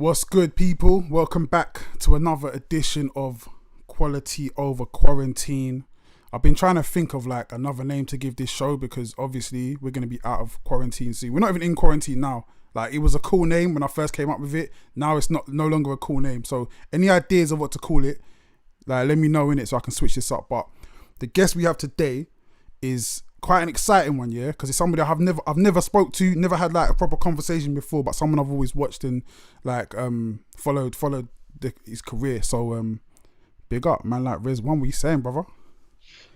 What's good, people? Welcome back to another edition of Quality Over Quarantine. I've been trying to think of like another name to give this show because obviously we're going to be out of quarantine soon. We're not even in quarantine now. Like, it was a cool name when I first came up with it. Now it's no longer a cool name. So any ideas of what to call it, like, let me know in it so I can switch this up. But the guest we have today is quite an exciting one, yeah, because it's somebody I've never spoke to, never had like a proper conversation before, but someone I've always watched and like followed his career. So big up, man. Like Rez, what were you saying, brother?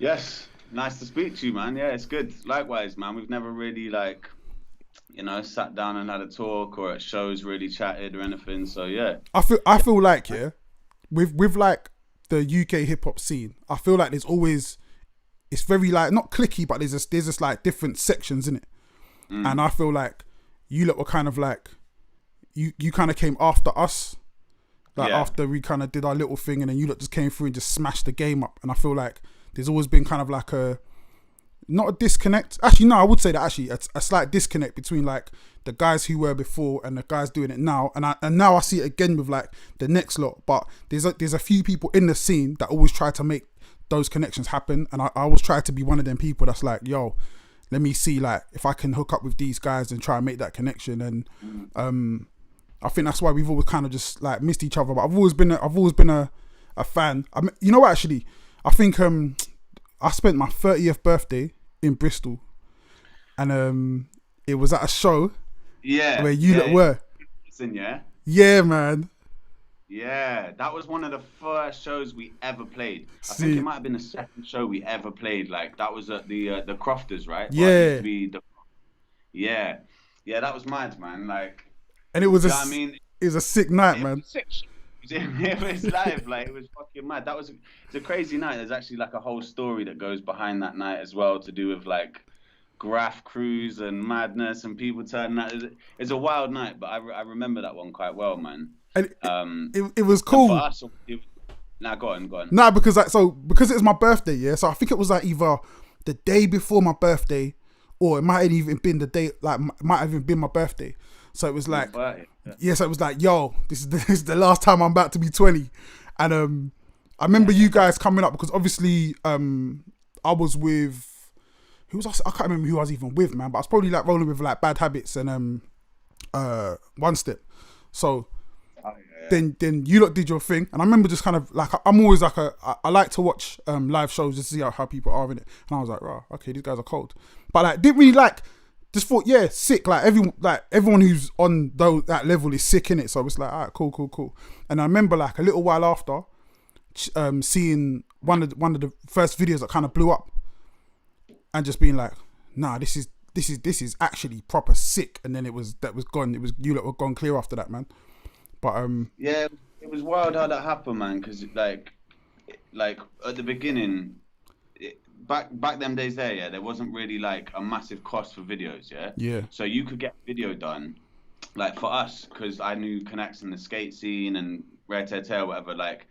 Yes, nice to speak to you, man. Yeah, it's good. Likewise, man. We've never really like, sat down and had a talk or at shows really chatted or anything. So yeah, I feel like, yeah, with like the UK hip hop scene, I feel like there's always, it's very like not clicky, but there's just like different sections in it. And I feel like you lot were kind of like you kind of came after us, like after we kind of did our little thing, and then you lot just came through and just smashed the game up. And I feel like there's always been kind of like not a disconnect. Actually, no, I would say that actually a slight disconnect between like the guys who were before and the guys doing it now. And now I see it again with like the next lot. But there's a few people in the scene that always try to make those connections happen, and I always try to be one of them people that's like, yo, let me see like if I can hook up with these guys and try and make that connection. And I think that's why we've always kind of just like missed each other. But I've always been a fan. I mean, you know what, actually, I think I spent my 30th birthday in Bristol, and it was at a show where you lot were. Yeah, man. Yeah, that was one of the first shows we ever played. I think it might have been the second show we ever played. Like, that was at the Thecrofters, right? Yeah. Yeah, that was mad, man. Like, and it was it was a sick night, man. It was live, like, it was fucking mad. It's a crazy night. There's actually like a whole story that goes behind that night as well, to do with like graph crews and madness and people turning out. It's a wild night, but I remember that one quite well, man. And it was cool. For us, go on. Nah, because it was my birthday, yeah. So I think it was like either the day before my birthday, or it might have even been the day, like might have even been my birthday. So it was like, so it was like, yo, this is the last time I'm about to be 20, and I remember you guys coming up because obviously I was with, who was I can't remember who I was even with, man. But I was probably like rolling with like Bad Habits and One Step. So. Then you lot did your thing, and I remember just kind of like, I'm always like I like to watch live shows just to see how people are in it, and I was like, right, okay, these guys are cold, but like didn't really like, just thought, yeah, sick, like everyone who's on that level is sick in it, so it's like, all right, cool. And I remember like a little while after seeing one of the first videos that kind of blew up, and just being like, nah, this is actually proper sick, and then that was gone. It was, you lot were gone clear after that, man. But yeah, it was wild how that happened, man. Because like at the beginning, back them days there wasn't really like a massive cost for videos, yeah. So you could get video done, like for us, because I knew connects in the skate scene and Red Tete or whatever. Like,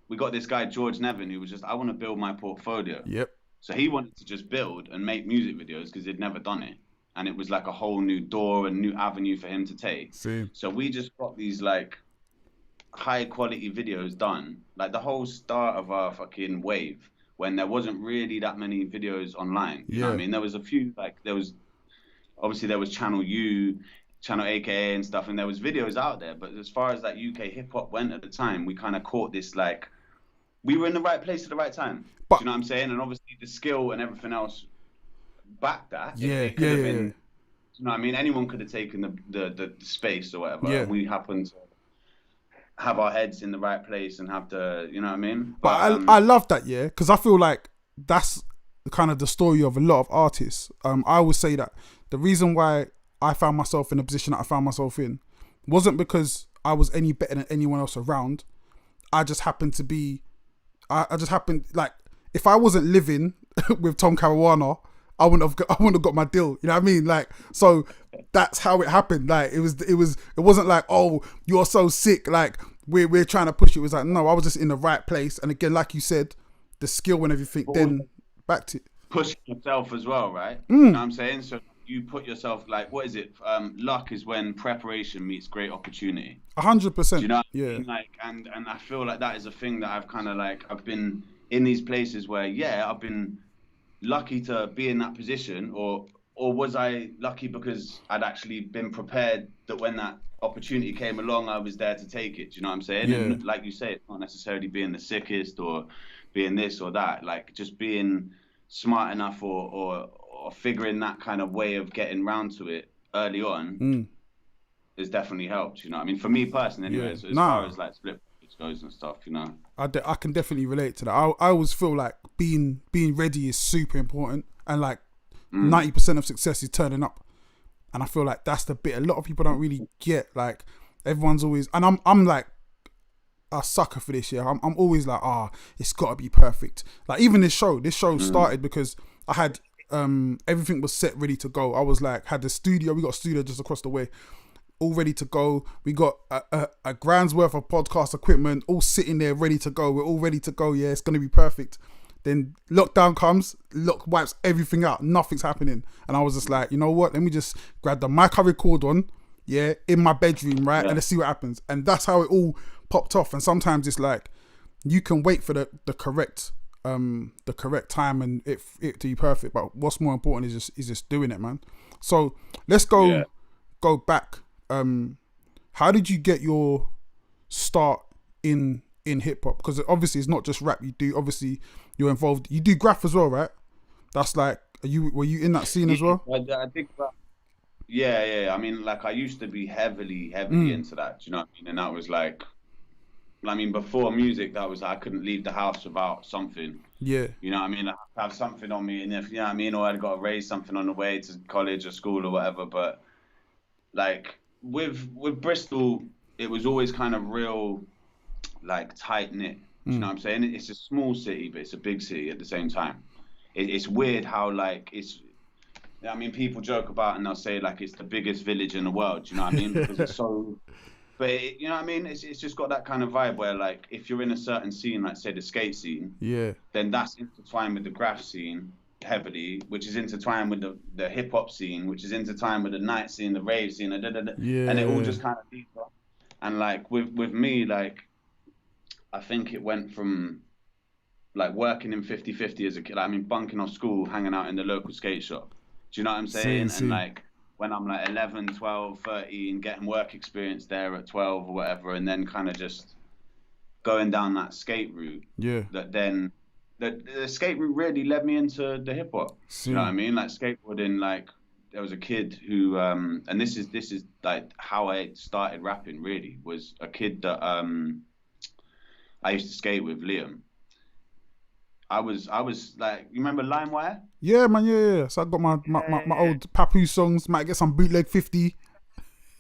we got this guy George Nevin who was just, I want to build my portfolio. Yep. So he wanted to just build and make music videos because he'd never done it. And it was like a whole new door and new avenue for him to take. So we just got these like high quality videos done, like the whole start of our fucking wave, when there wasn't really that many videos online. You know what I mean? There was a few, like there was Channel U, Channel AKA and stuff, and there was videos out there. But as far as that UK hip hop went at the time, we kind of caught this, like, we were in the right place at the right time. Do you know what I'm saying? And obviously the skill and everything else back that. It could have been, you know what I mean? Anyone could have taken the space or whatever. Yeah. We happened to have our heads in the right place and have to, you know what I mean? But I love that, yeah, because I feel like that's kind of the story of a lot of artists. I always say that the reason why I found myself in the position that I found myself in wasn't because I was any better than anyone else around. I just happened to be, like, if I wasn't living with Tom Caruana, I wouldn't have got my deal. You know what I mean? Like, so that's how it happened. Like, it wasn't like, oh, you're so sick, like we're trying to push you. It was like, no, I was just in the right place. And again, like you said, the skill and everything then backed it. Pushing yourself as well, right? You know what I'm saying? So you put yourself, like, what is it? Luck is when preparation meets great opportunity. 100%. Do you know what yeah. I mean? Like, and I feel like that is a thing that I've kind of like, I've been in these places where, yeah, I've been lucky to be in that position, or was I lucky because I'd actually been prepared that when that opportunity came along, I was there to take it. Do you know what I'm saying? Yeah. And like you say, it's not necessarily being the sickest or being this or that, like just being smart enough or figuring that kind of way of getting round to it early on has definitely helped. You know what I mean? For me personally, anyway, as far as like split goes and stuff, you know. I can definitely relate to that. I always feel like being ready is super important, and like 90% of success is turning up. And I feel like that's the bit a lot of people don't really get. Like, everyone's always, and I'm like a sucker for this. Yeah, I'm always like, it's got to be perfect. Like, even this show started because I had everything was set, ready to go. I was like, had the studio. We got a studio just across the way, all ready to go. We got a grand's worth of podcast equipment all sitting there ready to go. We're all ready to go. Yeah, it's gonna be perfect. Then lockdown comes, wipes everything out. Nothing's happening. And I was just like, you know what? Let me just grab the mic I record on, in my bedroom, right? And let's see what happens. And that's how it all popped off. And sometimes it's like, you can wait for the correct time and it to be perfect. But what's more important is just doing it, man. So let's go back. How did you get your start in hip hop? Because obviously it's not just rap. You're involved. You do graph as well, right? That's like, were you in that scene as well? I think that, yeah. I mean, like, I used to be heavily into that. Do you know what I mean? And that was like, I mean, before music, that was, I couldn't leave the house without something. Yeah. You know what I mean? I have to have something on me, and if, you know what I mean, or I'd got to raise something on the way to college or school or whatever. But like with Bristol, it was always kind of real, like, tight knit. Do you know what I'm saying? It's a small city, but it's a big city at the same time. It's weird how, like, I mean, people joke about and they'll say, like, it's the biggest village in the world. Do you know what I mean? Because it's so, but you know what I mean? It's just got that kind of vibe where, like, if you're in a certain scene, like, say the skate scene, then that's intertwined with the graph scene heavily, which is intertwined with the hip hop scene, which is intertwined with the night scene, the rave scene, and it all just kind of leads up. And like with me, like, I think it went from like working in 50/50 as a kid. I mean, bunking off school, hanging out in the local skate shop. Do you know what I'm saying? And like when I'm like 11, 12, 13, getting work experience there at 12 or whatever, and then kind of just going down that skate route. Yeah. That then the skate route really led me into the hip hop. You know what I mean? Like skateboarding, like there was a kid who, and this is like how I started rapping really, was a kid that I used to skate with, Liam. I was like, you remember LimeWire? Yeah, man, yeah. So I got my old Papu songs. Might get some bootleg 50.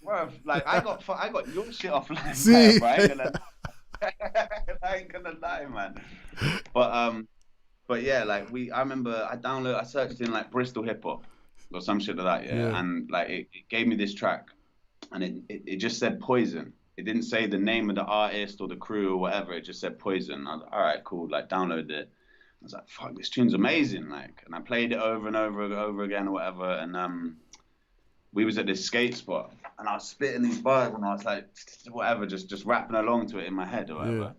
Bro, like I got your shit off LimeWire, bro. I ain't gonna lie, man. But yeah, like I remember I searched in like Bristol hip hop or some shit like that, yeah. And like it gave me this track, and it just said Poison. It didn't say the name of the artist or the crew or whatever. It just said Poison. I was like, all right, cool. Like, download it. I was like, fuck, this tune's amazing. Like, and I played it over and over again or whatever. And we was at this skate spot, and I was spitting these bars, and I was like, whatever, just rapping along to it in my head or whatever.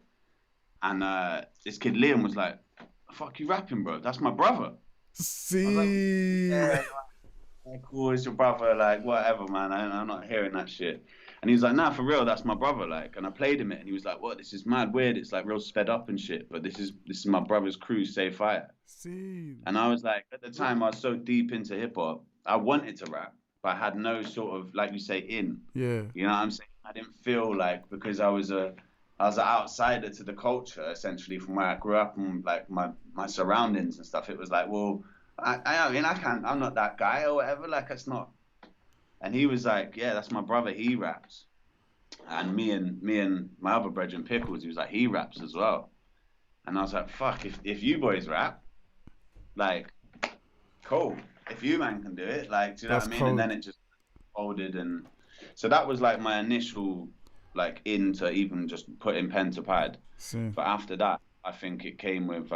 Yeah. And this kid Liam was like, fuck you rapping, bro? That's my brother. See. Like, yeah, cool, it's your brother. Like, whatever, man. I'm not hearing that shit. And he was like, nah, for real, that's my brother. Like, and I played him it, and he was like, what? This is mad weird. It's like real sped up and shit. But this is my brother's crew, Say Fire. See. And I was like, at the time, I was so deep into hip hop, I wanted to rap, but I had no sort of, like you say, in. Yeah. You know what I'm saying? I didn't feel like, because I was an outsider to the culture, essentially, from where I grew up and like my surroundings and stuff. It was like, well, I mean, I'm not that guy or whatever. Like, it's not. And he was like, yeah, that's my brother. He raps. And me and my other brethren, Pickles, he was like, he raps as well. And I was like, fuck, if you boys rap, like, cool. If you man can do it, like, do you know what I mean? Cool. And then it just folded. And so that was like my initial, like, into even just putting pen to pad. But after that, I think it came with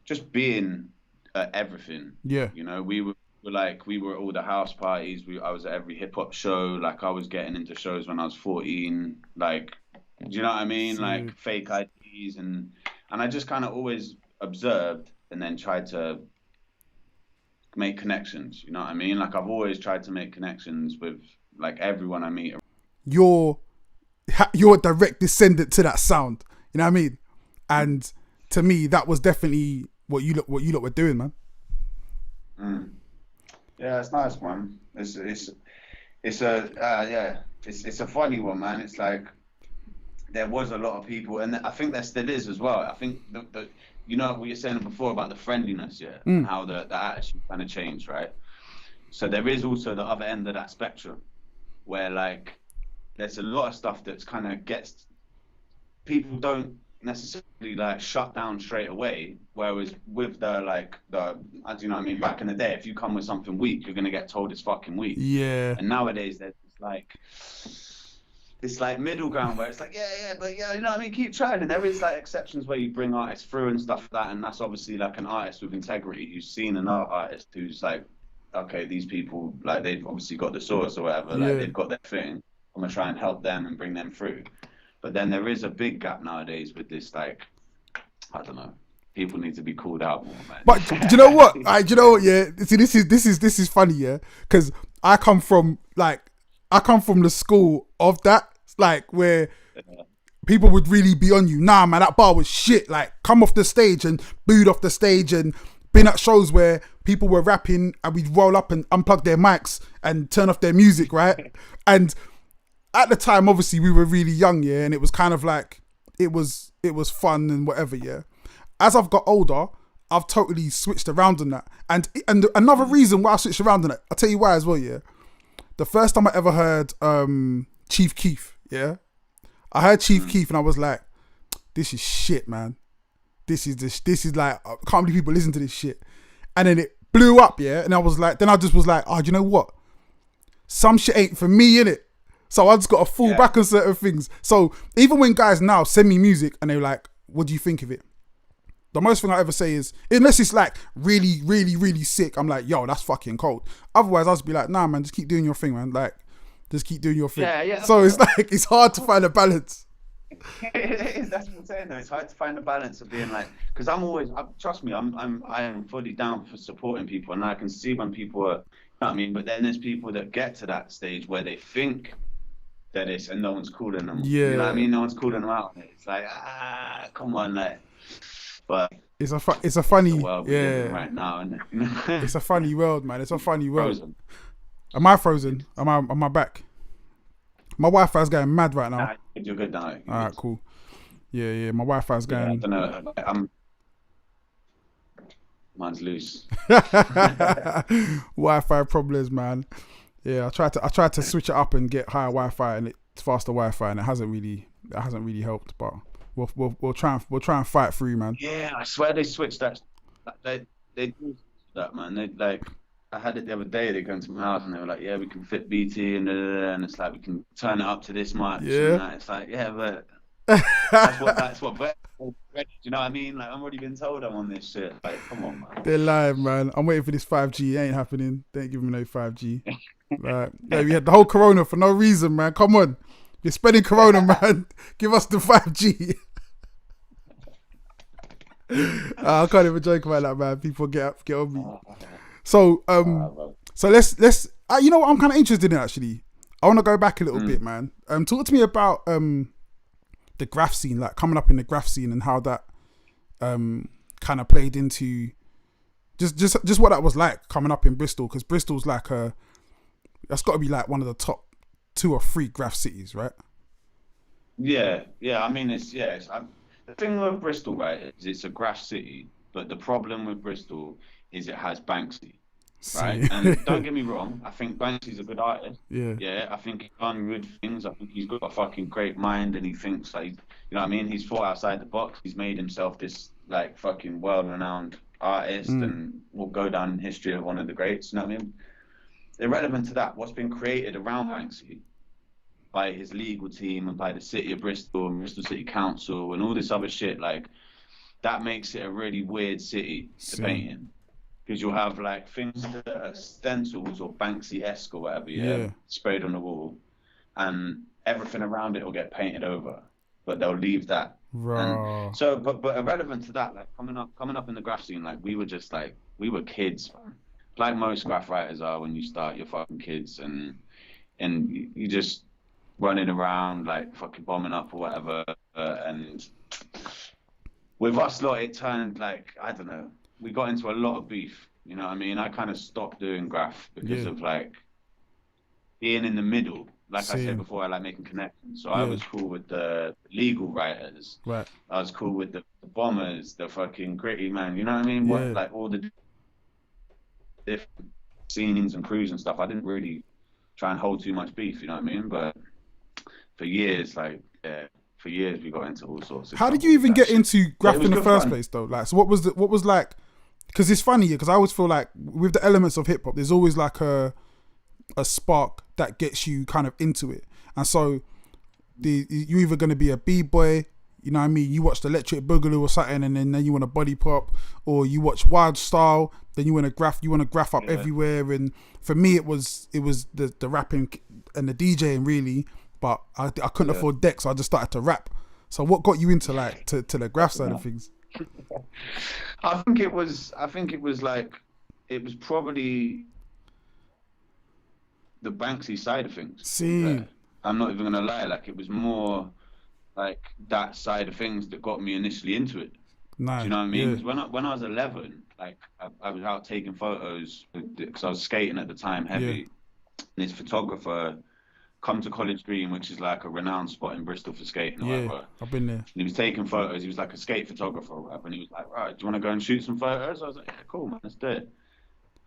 just being everything. Yeah. You know, we like we were at all the house parties. I was at every hip hop show. Like I was getting into shows when I was 14. Like, do you know what I mean? Like fake IDs and I just kind of always observed and then tried to make connections. You know what I mean? Like I've always tried to make connections with like everyone I meet. You're a direct descendant to that sound. You know what I mean? And to me, that was definitely what you lot were doing, man. Yeah, it's nice, man. It's a funny one, man. It's like there was a lot of people, and I think there still is as well. I think the you know what you were saying before about the friendliness, and how the attitude kind of changed, right? So there is also the other end of that spectrum, where like there's a lot of stuff that's kind of gets people don't necessarily like shut down straight away, whereas with the as you know what I mean, back in the day, if you come with something weak, you're gonna get told it's fucking weak. Yeah. And nowadays there's this middle ground where it's like but you know what I mean, keep trying. And there is like exceptions where you bring artists through and stuff like that, and that's obviously like an artist with integrity who's seen another artist who's like, okay, these people like they've obviously got the source or whatever, like they've got their thing. I'm gonna try and help them and bring them through. But then there is a big gap nowadays with this, like, I don't know. People need to be called out more, man. But do you know what? Yeah. See, this is funny, yeah, because I come from the school of that, like where people would really be on you. Nah, man, that bar was shit. Like, come off the stage and booed off the stage, and been at shows where people were rapping and we'd roll up and unplug their mics and turn off their music, right? And at the time, obviously, we were really young, yeah, and it was kind of like, it was fun and whatever, yeah. As I've got older, I've totally switched around on that. And another reason why I switched around on it, I'll tell you why as well, yeah. The first time I ever heard Chief Keef, yeah, I heard Chief Keef and I was like, this is shit, man. This is like, I can't believe people listen to this shit. And then it blew up, yeah, and I just was like, oh, do you know what? Some shit ain't for me, innit? So I just got to fall back on certain things. So even when guys now send me music and they're like, what do you think of it? The most thing I ever say is, unless it's like really, really, really sick, I'm like, yo, that's fucking cold. Otherwise, I'll just be like, nah, man, just keep doing your thing, man. Like, just keep doing your thing. Yeah. So it's like, it's hard to find a balance. It is. That's what I'm saying, though. It's hard to find a balance of being like, because trust me, I am fully down for supporting people, and I can see when people are, you know what I mean? But then there's people that get to that stage where they think that it's, and no one's calling them. Yeah. You know what I mean? No one's calling them out. It's like, come on, like. But it's a funny world we live in right now, isn't it? It's a funny world, man. It's a funny world. Frozen. Am I frozen? Am I back? My Wi-Fi's going mad right now. Nah, you're good now. All right, cool. Yeah. My Wi-Fi's going. I don't know. Mine's loose. Wi-Fi problems, man. Yeah, I tried to switch it up and get higher Wi-Fi and it's faster Wi-Fi, and it hasn't really helped. But we'll try and fight through, man. Yeah, I swear they switched that. They do that, man. They like. I had it the other day. They come to my house and they were like, "Yeah, we can fit BT and it's like we can turn it up to this much." Yeah. And that. It's like, yeah, but that's what. But do you know what I mean? Like, I'm already been told I'm on this shit. Like, come on, man. They're lying, man. I'm waiting for this 5G. It ain't happening. They ain't giving me no 5G. Like, yeah, we had the whole Corona for no reason, man. Come on, you're spending Corona, man. Give us the 5G. I can't even joke about that, man. People get on me. So let's you know what I'm kind of interested in, actually. I want to go back a little bit, man. Talk to me about the graph scene, like coming up in the graph scene, and how that kind of played into just what that was like coming up in Bristol, because Bristol's like that's got to be like one of the top 2 or 3 graph cities, right? Yeah. I mean, the thing with Bristol, right, is it's a graph city, but the problem with Bristol is it has Banksy, right? And don't get me wrong, I think Banksy's a good artist. Yeah, I think he's done good things. I think he's got a fucking great mind, and he thinks like, you know what I mean? He's thought outside the box. He's made himself this like fucking world-renowned artist, and will go down in history as one of the greats. You know what I mean? Irrelevant to that, what's been created around Banksy by his legal team and by the city of Bristol and Bristol City Council and all this other shit, like that makes it a really weird city to paint in. because you'll have like things that are stencils or Banksy-esque or whatever, Yeah. sprayed on the wall, and everything around it will get painted over, but they'll leave that. Raw. And so, but irrelevant to that, like coming up in the graph scene, like we were kids, man. Like most graph writers are when you start, you're fucking kids, and you just running around like fucking bombing up or whatever, and with us lot, it turned like, I don't know, we got into a lot of beef, you know what I mean? I kind of stopped doing graph because of like being in the middle. Like I said before, I like making connections. So I was cool with the legal writers. Right. I was cool with the bombers, the fucking gritty man, you know what I mean? Yeah. Like all the different scenes and crews and stuff. I didn't really try and hold too much beef, you know what I mean? But for years, we got into all sorts of How stuff, did you even get into graph in the first fun. place though? Like, so what was like, because it's funny, because I always feel like with the elements of hip hop, there's always like a spark that gets you kind of into it. And so you're either going to be a b-boy, you know what I mean, you watch the Electric Boogaloo or something, and then you want to body pop, or you watch Wild Style, then you want to graph up everywhere. And for me it was the rapping and the DJing really, but I couldn't afford decks, so I just started to rap. So what got you into like to the graph side of things? I think it was probably the Banksy side of things. See, I'm not even gonna lie, like it was more like that side of things that got me initially into it. Nice. Do you know what I mean? Yeah. 'Cause when I was 11, like I was out taking photos because I was skating at the time heavy. And this photographer come to College Green, which is like a renowned spot in Bristol for skating or whatever. I've been there. And he was taking photos. He was like a skate photographer or whatever. And he was like, right, do you want to go and shoot some photos? I was like, yeah, cool, man, let's do it.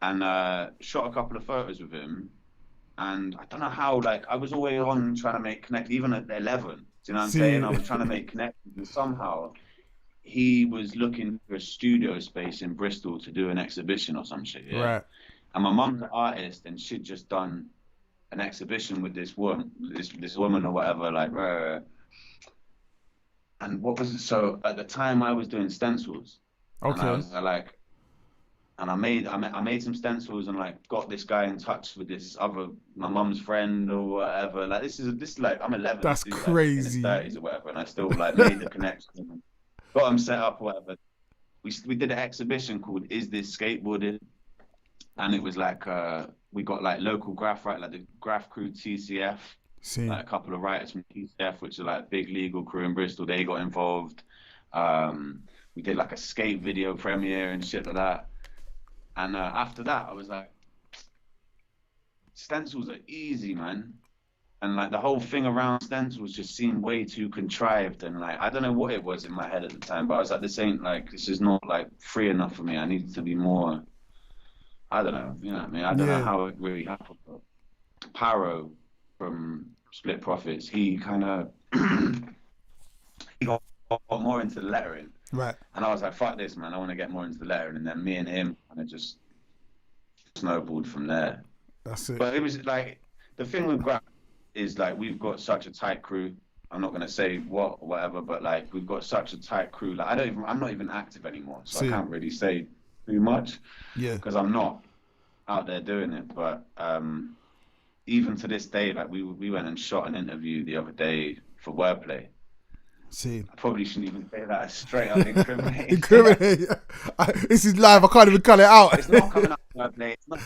And shot a couple of photos with him. And I don't know how, like, I was always on trying to make connect, even at 11. Do you know what I'm saying? I was trying to make connections. And somehow he was looking for a studio space in Bristol to do an exhibition or some shit. Yeah? Right. And my mum's an artist, and she'd just done an exhibition with this woman or whatever, like, and what was it? So at the time I was doing stencils. Okay. And I was like, and I made some stencils and like got this guy in touch with this other, my mum's friend or whatever. Like this is like, I'm 11. That's dude, crazy. Like, in his 30s or whatever, and I still like made the connection, got him set up or whatever. We did an exhibition called "Is This Skateboarding?" And it was like we got like local graph, right, like the graph crew TCF, like a couple of writers from TCF, which are like big legal crew in Bristol. They got involved. We did like a skate video premiere and shit like that. And after that, I was like, stencils are easy, man. And like the whole thing around stencils just seemed way too contrived. And like, I don't know what it was in my head at the time, but I was like, this is not like free enough for me. I need to be more, I don't know, you know what I mean? I don't know how it really happened. But Paro from Split Profits, he kind of, he got more into the lettering. Right. And I was like, fuck this, man. I want to get more into the lettering. And then me and him kind of just snowballed from there. That's it. But it was like, the thing with graph is like, we've got such a tight crew. I'm not going to say what or whatever, but like, we've got such a tight crew. Like, I'm not even active anymore. So I can't really say too much. Yeah. Because I'm not out there doing it. But even to this day, like we went and shot an interview the other day for Wordplay. I probably shouldn't even say that straight up. Incriminate. This is live. I can't even cut it out. It's not coming up on Wordplay. It's not.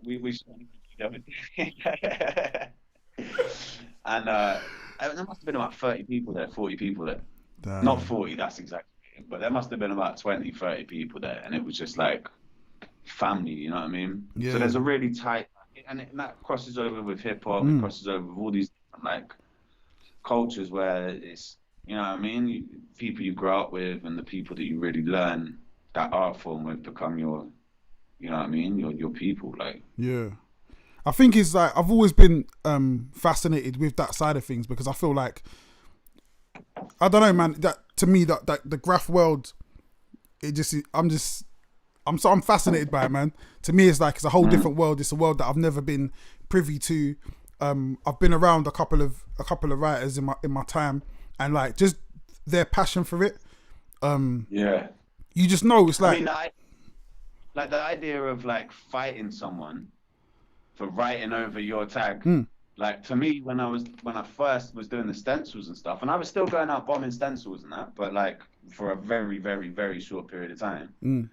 We shot the other day. And there must have been about 30 people there, 40 people there. Damn. Not 40, that's exactly it. But there must have been about 20, 30 people there. And it was just like family, you know what I mean? Yeah. So there's a really tight, and that crosses over with hip hop, it crosses over with all these different like cultures where it's, you know what I mean? People you grow up with and the people that you really learn that art form with become your, you know what I mean? Your people, like. Yeah. I think it's like, I've always been fascinated with that side of things because I feel like, I don't know, man, that to me, that the graph world, I'm fascinated by it, man. To me, it's like, it's a whole different world. It's a world that I've never been privy to. I've been around a couple of writers in my time, and like just their passion for it Yeah. You just know it's like. I mean, like the idea of like fighting someone for writing over your tag. Like to me, when I first was doing the stencils and stuff, and I was still going out bombing stencils and that, but like for a very, very, very short period of time.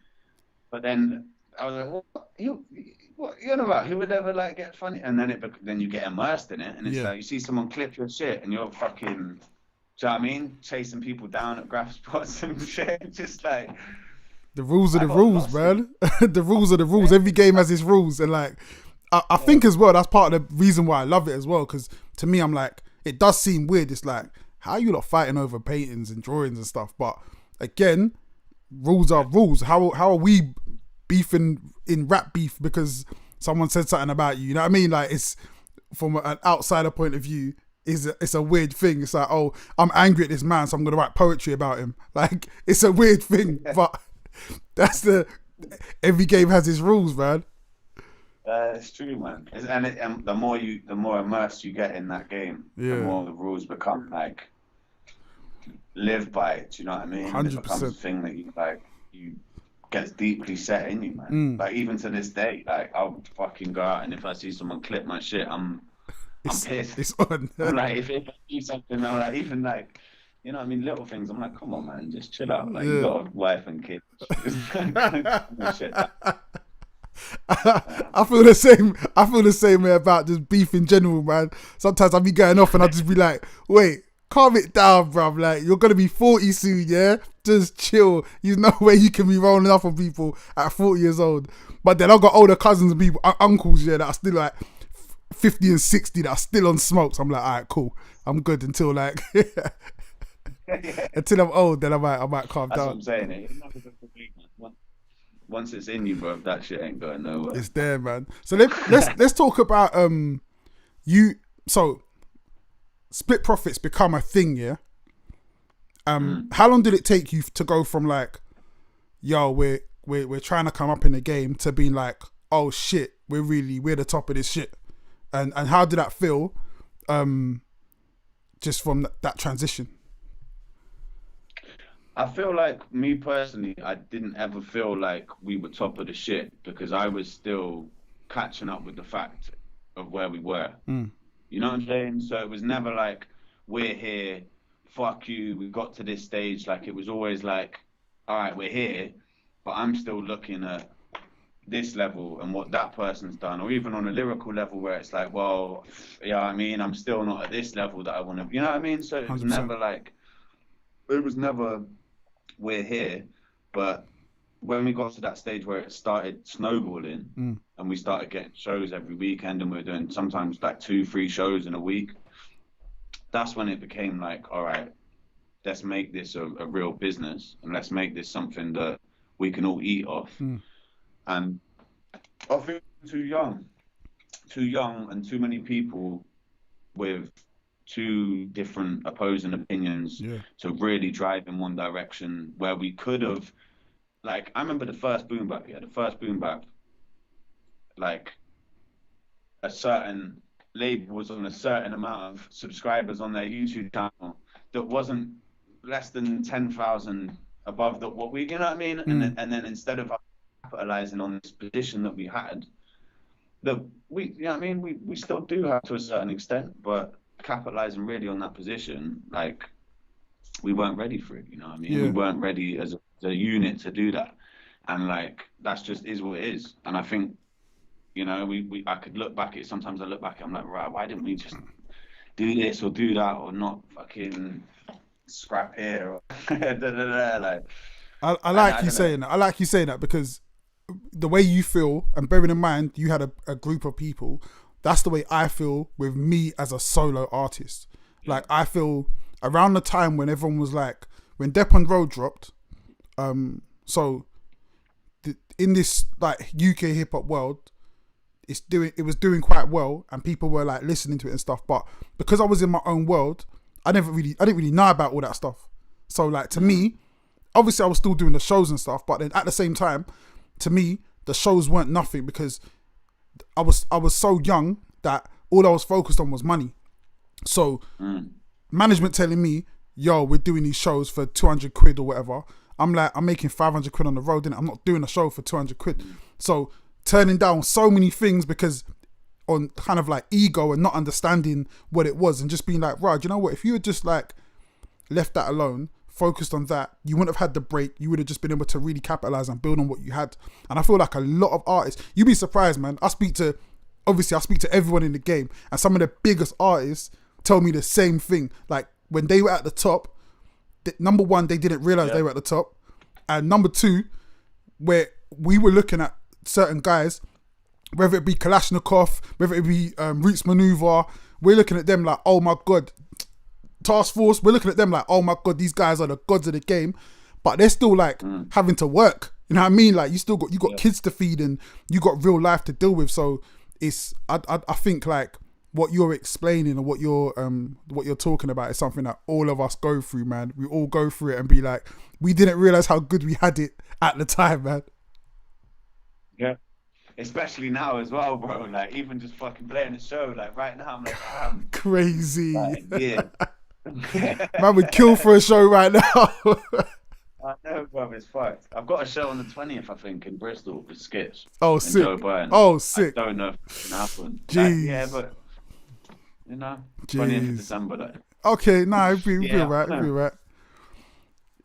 But then I was like, what you know about? Who would ever like get funny? And then you get immersed in it, and it's like you see someone clip your shit, and you're fucking, do you know what I mean? Chasing people down at graph spots and shit, just like. The rules are the rules, man. The rules are the rules. Every game has its rules, and like. I think as well, that's part of the reason why I love it as well, because to me, I'm like, it does seem weird. It's like, how are you lot fighting over paintings and drawings and stuff? But again, rules are rules. How are we beefing in rap beef because someone said something about you? You know what I mean? Like, it's from an outsider point of view, it's a weird thing. It's like, oh, I'm angry at this man, so I'm going to write poetry about him. Like, it's a weird thing, but every game has its rules, man. It's true, man. And the more immersed you get in that game, the more the rules become like live by it. Do you know what I mean? 100%. It becomes a thing that you gets deeply set in you, man. Like even to this day, like I'll fucking go out and if I see someone clip my shit, I'm pissed. It's on. I'm like if I do something, I'm like even like. You know what I mean? Little things. I'm like, come on, man, just chill out. Like you got a wife and kids. Shit. I feel the same way about just beef in general, man. Sometimes I'll be going off and I'll just be like, wait, calm it down, bruv. Like, you're going to be 40 soon, yeah? Just chill. There's no way you can be rolling up on people at 40 years old. But then I've got older cousins and people, uncles, yeah, that are still like 50 and 60 that are still on smokes. I'm like, all right, cool. I'm good until like, until I'm old, then I might calm down. That's what I'm saying. Once it's in you, bro, that shit ain't going nowhere. It's there, man. So let's talk about you. So split profits become a thing, yeah. How long did it take you to go from like, yo, we're trying to come up in the game to being like, oh shit, we're the top of this shit, and how did that feel? Just from that transition. I feel like me personally, I didn't ever feel like we were top of the shit because I was still catching up with the fact of where we were. You know what I'm saying? So it was never like, we're here, fuck you, we got to this stage. Like it was always like, all right, we're here, but I'm still looking at this level and what that person's done, or even on a lyrical level where it's like, well, yeah, I mean, I'm still not at this level that I want to, you know what I mean? So it was 100%. Never like, it was never, we're here, but when we got to that stage where it started snowballing and we started getting shows every weekend and we were doing sometimes like 2-3 shows in a week, that's when it became like, all right, let's make this a real business and let's make this something that we can all eat off. And I think too young and too many people with two different opposing opinions to really drive in one direction where we could have, like, I remember the first boom bap, like a certain label was on a certain amount of subscribers on their YouTube channel that wasn't less than 10,000 above what we, you know what I mean? And then instead of capitalizing on this position that we had, that we, you know what I mean? We still do have to a certain extent, but capitalizing really on that position, like we weren't ready for it, you know what I mean? We weren't ready as a unit to do that, and like that's just is what it is. And I think, you know, I could look back at it, sometimes I look back, I'm like, right, why didn't we just do this or do that or not fucking scrap here or like I like you saying that because the way you feel, and bearing in mind you had a group of people, that's the way I feel with me as a solo artist. Like I feel around the time when everyone was like, when Depp on Road dropped, so in this like UK hip hop world, it was doing quite well and people were like listening to it and stuff. But because I was in my own world, I didn't really know about all that stuff. So like to me, obviously I was still doing the shows and stuff, but then at the same time, to me, the shows weren't nothing because I was so young that all I was focused on was money. So management telling me, yo, we're doing these shows for 200 quid or whatever. I'm like, I'm making 500 quid on the road, innit? I'm not doing a show for 200 quid. So turning down so many things because on kind of like ego and not understanding what it was and just being like, right, you know what? If you had just like left that alone, focused on that, you wouldn't have had the break. You would have just been able to really capitalize and build on what you had. And I feel like a lot of artists, you'd be surprised, man. I speak to everyone in the game, and some of the biggest artists tell me the same thing. Like when they were at the top, number one, they didn't realize they were at the top. And number two, where we were looking at certain guys, whether it be Kalashnikov, whether it be Roots Maneuver, we're looking at them like, oh my God, Task Force, we're looking at them like, oh my God, these guys are the gods of the game, but they're still like having to work. You know what I mean? Like you got kids to feed and you got real life to deal with. So it's I think like what you're explaining and what you're talking about is something that all of us go through, man. We all go through it and be like, we didn't realize how good we had it at the time, man. Yeah. Especially now as well, bro. Like even just fucking playing the show, like right now I'm like, damn. Crazy. Like, yeah. Man would kill for a show right now. I know, bro, it's fucked. I've got a show on the 20th, I think, in Bristol with Skits. Oh, sick. Joe Byrne. Oh, sick. I don't know if it can happen. Jeez. Like, yeah, but, you know, 20th of December, like. Okay, nah, it'll be right, it'll be right.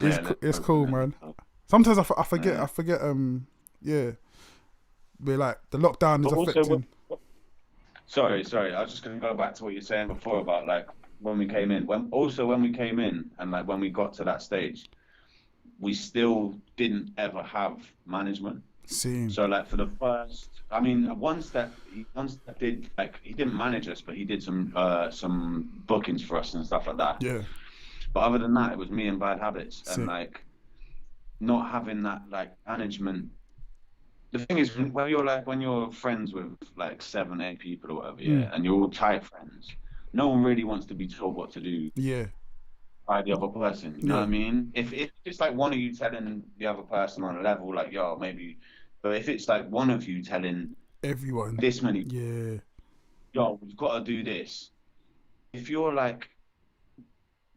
It's cool, man. Sometimes I forget, yeah. We're like, the lockdown is affecting. Sorry, I was just going to go back to what you were saying before about, like, when we came in. When we came in and, like, when we got to that stage, we still didn't ever have management. Same. So like for the first, I mean, one step did, like, he didn't manage us, but he did some bookings for us and stuff like that. Yeah. But other than that, it was me and Bad Habits. Sick. And like not having that like management. The thing is, when you're friends with like 7, 8 people or whatever, and you're all tight friends, no one really wants to be told what to do. Yeah. By the other person, you know what I mean? If it's like one of you telling the other person on a level, like, yo, maybe, but if it's like one of you telling everyone this many, yo, we've got to do this. If your like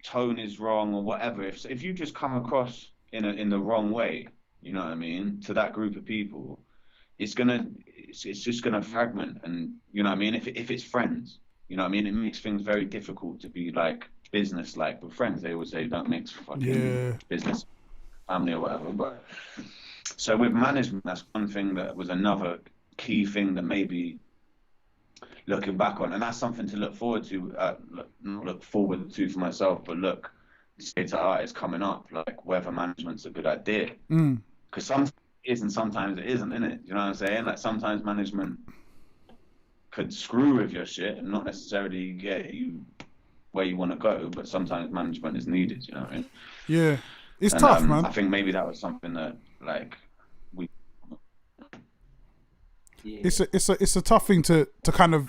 tone is wrong or whatever, if you just come across in the wrong way, you know what I mean, to that group of people, it's just gonna fragment, and you know what I mean. If it's friends, you know what I mean, it makes things very difficult to be like business like with friends. They always say don't mix fucking business, family or whatever. But so with management, that's one thing that was another key thing that maybe looking back on, and that's something to look forward to. Not look forward to for myself, but say to artists coming up, like whether management's a good idea. Because sometimes it is and sometimes it isn't, innit? You know what I'm saying? Like sometimes management could screw with your shit and not necessarily get you where you want to go, but sometimes management is needed, you know what I mean? Yeah. It's tough, man. I think maybe that was something that like we it's a tough thing to kind of,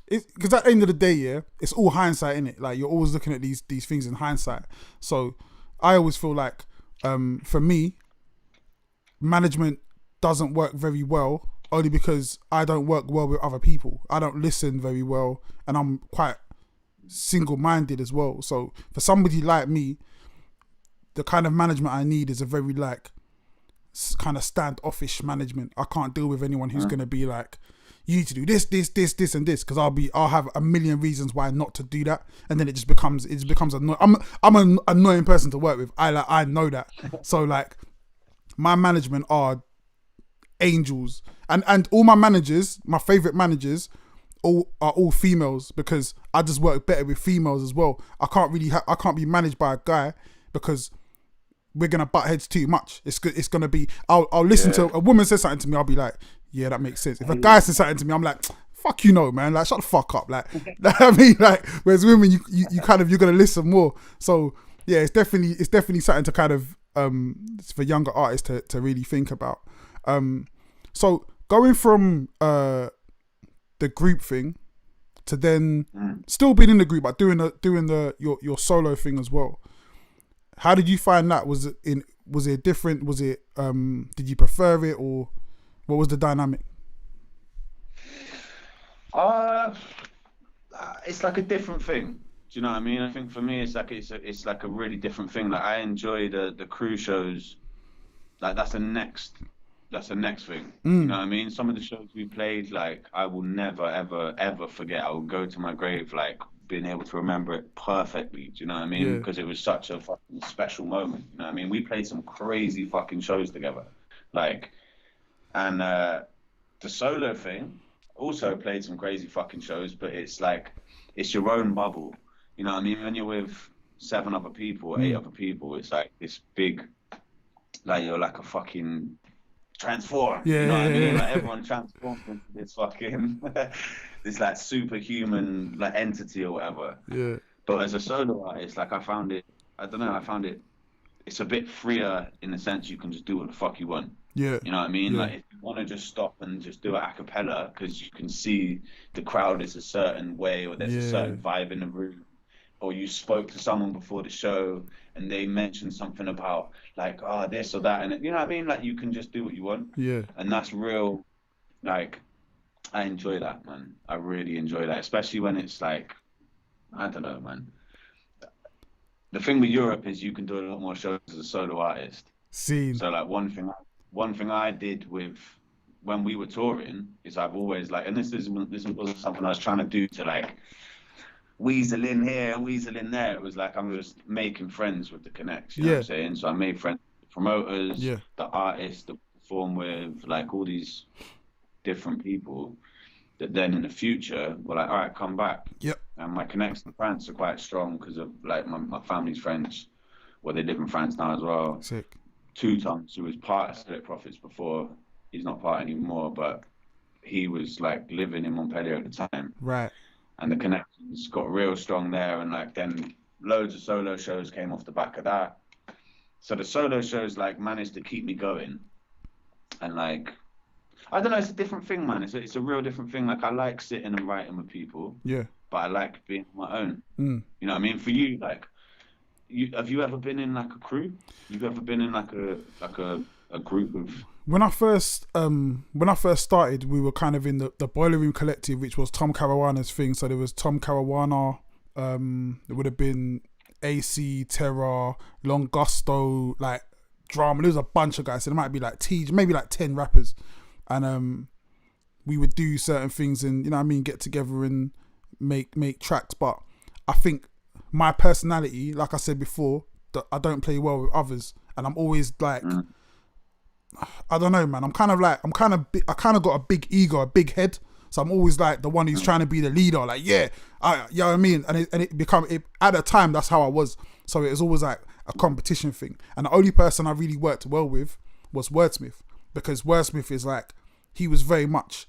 because at the end of the day, it's all hindsight, innit? Like you're always looking at these things in hindsight. So I always feel like for me, management doesn't work very well only because I don't work well with other people. I don't listen very well, and I'm quite single-minded as well. So for somebody like me, the kind of management I need is a very like kind of standoffish management. I can't deal with anyone who's going to be like, you need to do this and this, because I'll have a million reasons why not to do that, and then it becomes annoying. I'm an annoying person to work with. I know that. So like my management are angels, and all my managers, my favorite managers, are all females, because I just work better with females as well. I can't be managed by a guy because we're gonna butt heads too much. It's gonna be, I'll listen to a woman say something to me, I'll be like, yeah, that makes sense. If a guy says something to me, I'm like, fuck you, know, man, like shut the fuck up, like I mean, like, whereas women, you kind of, you're gonna listen more. So yeah, it's definitely something to kind of for younger artists to really think about. So going from the group thing to then still being in the group but doing your solo thing as well. How did you find that? Was it different? Was it did you prefer it, or what was the dynamic? It's like a different thing. you know what I mean? I think for me, it's like a really different thing. Like I enjoy the crew shows. Like that's the next thing. You know what I mean? Some of the shows we played, like I will never ever ever forget. I will go to my grave like being able to remember it perfectly. Do you know what I mean? Because it was such a fucking special moment. You know what I mean? We played some crazy fucking shows together. Like, and the solo thing also played some crazy fucking shows, but it's like it's your own bubble. You know what I mean? When you're with 7 other people, 8 other people, it's like this big, like you're like a fucking transform. You know what I mean? Like everyone transforms into this fucking this like superhuman like entity or whatever. Yeah. But as a solo artist, like I found it it's a bit freer in the sense you can just do what the fuck you want. Yeah. You know what I mean? Yeah. Like if you want to just stop and just do it a cappella because you can see the crowd is a certain way or there's a certain vibe in the room, or you spoke to someone before the show and they mentioned something about like, oh, this or that, and you know what I mean? Like you can just do what you want. Yeah. And that's real, like, I enjoy that, man. I really enjoy that, especially when it's like, I don't know, man. The thing with Europe is you can do a lot more shows as a solo artist. Scene. So like one thing I did with when we were touring is I've always like, and this wasn't something I was trying to do to like weasel in here, weasel in there. It was like I'm just making friends with the connects. You know what I'm saying? So I made friends with the promoters, the artists that perform with, like all these different people that then in the future were like, all right, come back. Yep. And my connections in France are quite strong because of like my family's French. Well, they live in France now as well. Sick. Two Tons, who was part of Thecrofters before, he's not part anymore, but he was like living in Montpellier at the time. Right. And the connections got real strong there, and like then loads of solo shows came off the back of that. So the solo shows like managed to keep me going, and like I don't know, it's a different thing, man. It's a real different thing. Like I like sitting and writing with people. Yeah. But I like being on my own. You know what I mean? For you, like, have you ever been in like a crew? You've ever been in like a group of? When I first started, we were kind of in the Boiler Room Collective, which was Tom Caruana's thing. So there was Tom Caruana. There would have been AC, Terra, Long Gusto, like Drama. There was a bunch of guys. So there might be like maybe like 10 rappers. And we would do certain things and, you know what I mean, get together and make tracks. But I think my personality, like I said before, that I don't play well with others. And I'm always like, I don't know, man. I kind of got a big ego, a big head. So I'm always like the one who's trying to be the leader. Like, you know what I mean? And it at the time, that's how I was. So it was always like a competition thing. And the only person I really worked well with was Wordsmith. Because Wordsmith is like, he was very much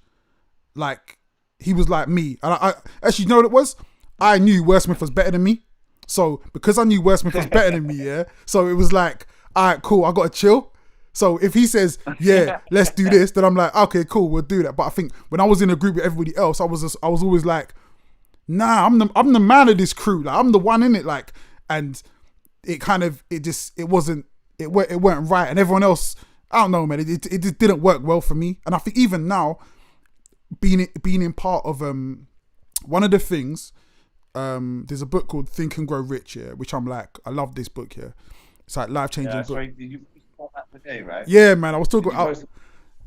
like, he was like me. And I actually, you know what it was? I knew Wordsmith was better than me. So because I knew Wordsmith was better than me, so it was like, all right, cool, I got to chill. So if he says, let's do this, then I'm like, okay, cool, we'll do that. But I think when I was in a group with everybody else, I was always like, nah, I'm the man of this crew. Like, I'm the one in it. Like, and it weren't right. And everyone else, I don't know, man. It just didn't work well for me. And I think even now, being in part of one of the things, there's a book called Think and Grow Rich, which I'm like, I love this book here. It's like life-changing book. Sorry, did you talk that today, right? Yeah, man. I was talking about.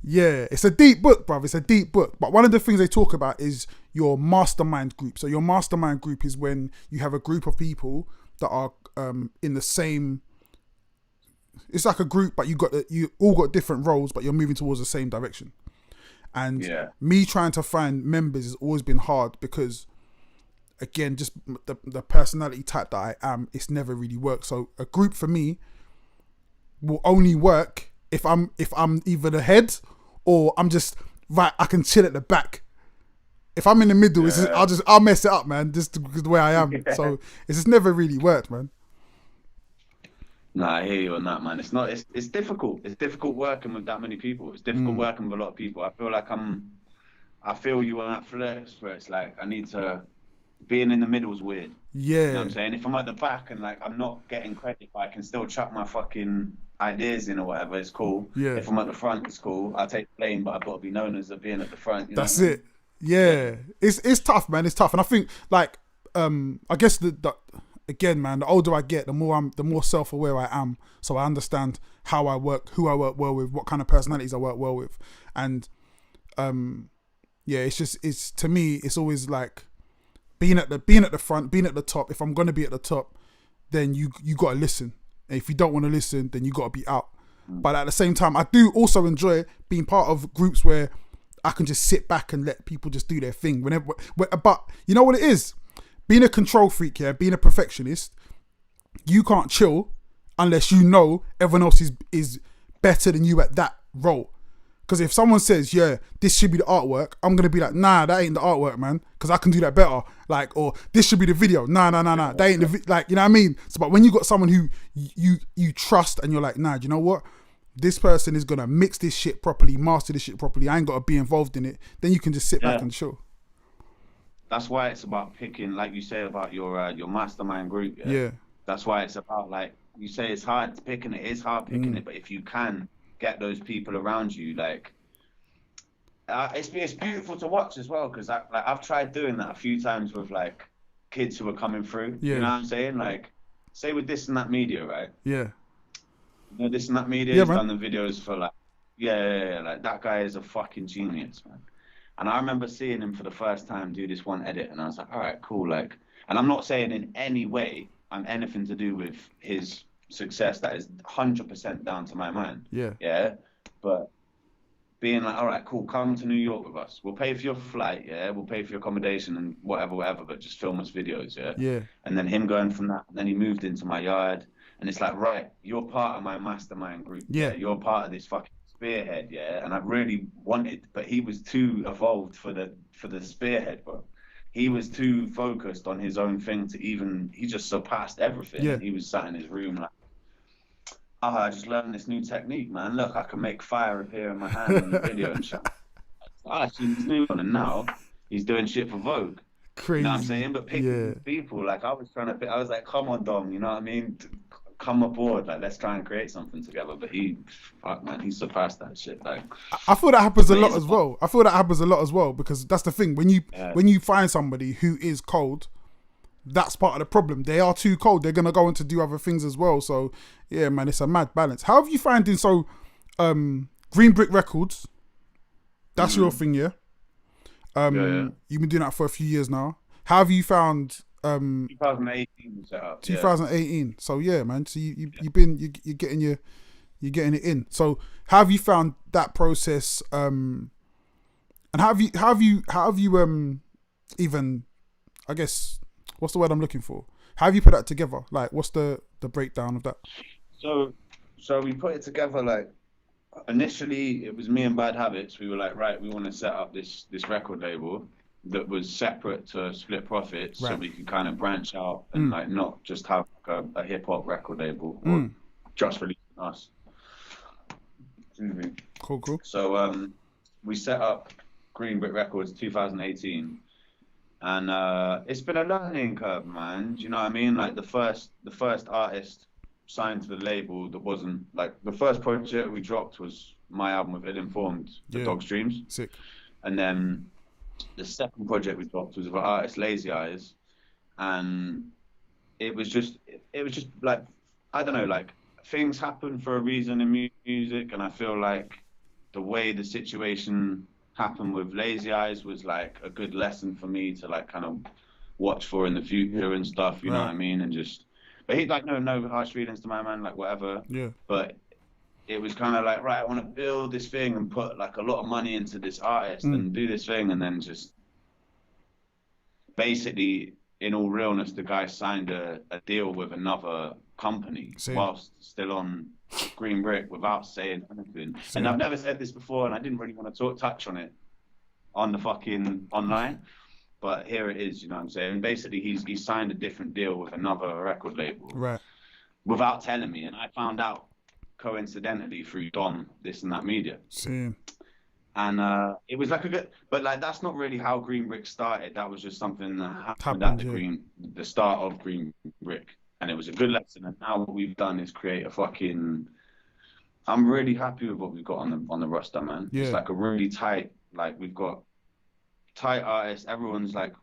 Yeah, it's a deep book, bruv. It's a deep book. But one of the things they talk about is your mastermind group. So your mastermind group is when you have a group of people that are in the same. It's like a group, but you all got different roles, but you're moving towards the same direction. And me trying to find members has always been hard because, again, just the personality type that I am, it's never really worked. So a group for me will only work if I'm either the head or I'm just right. I can chill at the back. If I'm in the middle, it's just, I'll mess it up, man. Just because the way I am. So it's just never really worked, man. Nah, I hear you on that, man. It's difficult. It's difficult working with that many people. It's difficult working with a lot of people. I feel like I feel you on that flex where it's like I need to. Being in the middle is weird. Yeah. You know what I'm saying? If I'm at the back and like I'm not getting credit, but I can still chuck my fucking ideas in or whatever, it's cool. Yeah. If I'm at the front, it's cool. I'll take the blame, but I've got to be known as being at the front. You know That's it. Yeah. It's tough, man. It's tough. And I think like I guess the again, man, the older I get, the more self-aware I am. So I understand how I work, who I work well with, what kind of personalities I work well with, and yeah, it's to me, it's always like being at the front, being at the top. If I'm gonna be at the top, then you gotta listen. And if you don't want to listen, then you gotta be out. But at the same time, I do also enjoy being part of groups where I can just sit back and let people just do their thing. But you know what it is? Being a control freak, yeah, being a perfectionist, you can't chill unless you know everyone else is better than you at that role. Because if someone says, yeah, this should be the artwork, I'm going to be like, nah, that ain't the artwork, man. Because I can do that better. Like, or this should be the video. Nah. That ain't the like, you know what I mean? So, but when you got someone who you trust and you're like, nah, do you know what? This person is going to mix this shit properly, master this shit properly. I ain't got to be involved in it. Then you can just sit back and chill. That's why it's about picking, like you say about your mastermind group. Yeah. That's why it's about, like you say, it's hard picking it. It's hard picking it, but if you can get those people around you, like it's beautiful to watch as well. Because I've tried doing that a few times with like kids who are coming through. Yeah. You know what I'm saying? Like, say with This and That Media, right? Yeah. You know, This and That Media has done the videos for like, like that guy is a fucking genius, man. And I remember seeing him for the first time do this one edit, and I was like, all right, cool. Like, and I'm not saying in any way I'm anything to do with his success. That is 100% down to my man. Yeah. Yeah. But being like, all right, cool, come to New York with us. We'll pay for your flight, yeah. We'll pay for your accommodation and whatever, but just film us videos, yeah. Yeah. And then him going from that, and then he moved into my yard, and it's like, right, you're part of my mastermind group. Yeah. You're part of this fucking spearhead, yeah. And I really wanted, but he was too evolved for the spearhead, bro. He was too focused on his own thing to even, he just surpassed everything. Yeah. He was sat in his room like, I just learned this new technique, man. Look, I can make fire appear in my hand in the video and shit. I seen this new one, and now he's doing shit for Vogue. Crazy. You know what I'm saying? But picking people, like I was like, come on, Dom, you know what I mean? Come aboard, like let's try and create something together. But he surpassed that shit. Like, I feel that happens a lot as well. I feel that happens a lot as well, because that's the thing. When you find somebody who is cold, that's part of the problem. They are too cold. They're gonna go on to do other things as well. So yeah, man, it's a mad balance. How have you finding Green Brick Records? That's your thing, yeah? You've been doing that for a few years now. How have you found 2018 set up. 2018. So yeah, man. So you're getting it in. So how have you found that process? And how have you even, I guess, what's the word I'm looking for? How have you put that together? Like, what's the breakdown of that? So we put it together, like, initially it was me and Bad Habits. We were like, right, we want to set up this record label that was separate to Split Profits, so we could kind of branch out and like not just have like a hip hop record label or just releasing us. Cool. So we set up Green Brick Records 2018, and it's been a learning curve, man. Do you know what I mean? Like the first artist signed to the label that wasn't like the first project we dropped was my album with Ill Informed, The Dog's Dreams. Sick. And then the second project we dropped was with an artist, Lazy Eyes, and it was just like, I don't know, like things happen for a reason in music, and I feel like the way the situation happened with Lazy Eyes was like a good lesson for me to like kind of watch for in the future and stuff, you know what I mean? And just, but he's like, no harsh feelings to my man, like whatever. Yeah. But it was kind of like, right, I want to build this thing and put like a lot of money into this artist and do this thing, and then just basically, in all realness, the guy signed a deal with another company whilst still on Green Brick without saying anything. And I've never said this before, and I didn't really want to touch on it on the fucking online, but here it is, you know what I'm saying? Basically, he signed a different deal with another record label, right, without telling me, and I found out coincidentally through Don, This and That Media. Same. And it was like a good, but like that's not really how Green Brick started. That was just something that happened at the start of Green Brick, and it was a good lesson. And now what we've done is create a fucking. I'm really happy with what we've got on the roster, man. Yeah. It's like a really tight, like we've got tight artists. Everyone's like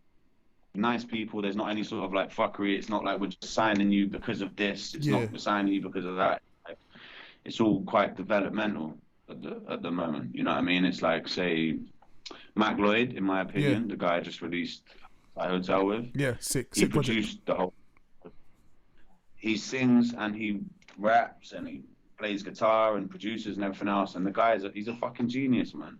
nice people. There's not any sort of like fuckery. It's not like we're just signing you because of this. It's not we're signing you because of that. Like, it's all quite developmental at the moment. You know what I mean? It's like, say, Mac Lloyd, in my opinion, the guy I just released a hotel with. Yeah, sick He project. produced the whole. He sings and he raps and he plays guitar and produces and everything else. And the guy he's a fucking genius, man.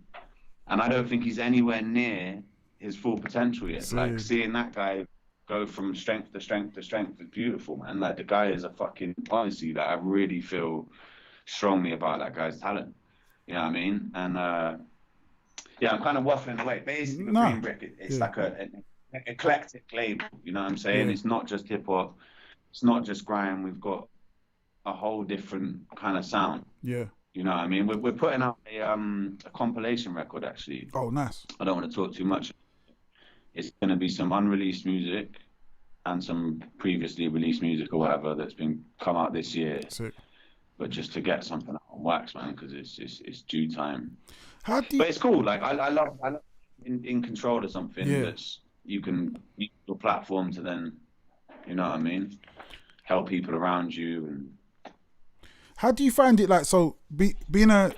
And I don't think he's anywhere near his full potential yet. Like, seeing that guy go from strength to strength to strength is beautiful, man. Like, the guy is a fucking, honestly, like, I really feel strongly about that guy's talent. You know what I mean? And yeah, I'm kind of waffling away. Basically, Green Brick, it's like an eclectic label. You know what I'm saying? It's not just hip hop. It's not just grime. We've got a whole different kind of sound. Yeah. You know what I mean? We're putting out a compilation record, actually. Oh, nice. I don't want to talk too much. It's going to be some unreleased music and some previously released music or whatever that's been come out this year. Sick. But just to get something out on wax, man, because it's due time. But it's cool. Like, I love in control of something that's you can use your platform to then, you know what I mean, help people around you. And how do you find it? Like, so being a.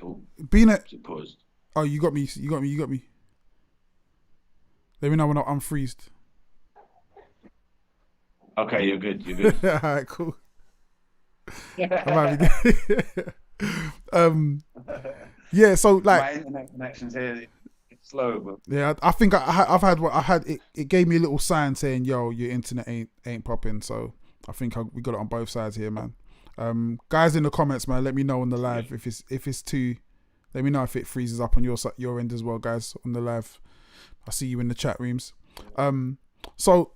Oh, you got me. Let me know when I'm unfreezed. Okay, you're good. All right, cool. Yeah, so like my internet connections here, it's slow, but yeah, I think I've had what I had. It gave me a little sign saying, "Yo, your internet ain't popping." So I think we got it on both sides here, man. Guys in the comments, man, let me know on the live if it's too. Let me know if it freezes up on your end as well, guys, on the live. I see you in the chat rooms. So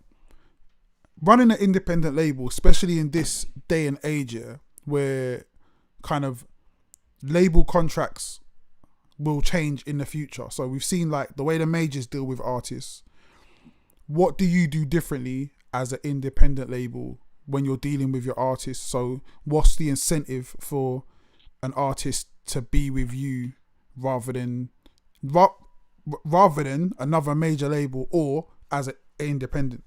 running an independent label, especially in this day and age, where kind of label contracts will change in the future. So we've seen like the way the majors deal with artists. What do you do differently as an independent label when you're dealing with your artists? So what's the incentive for an artist to be with you rather than another major label or as an independent?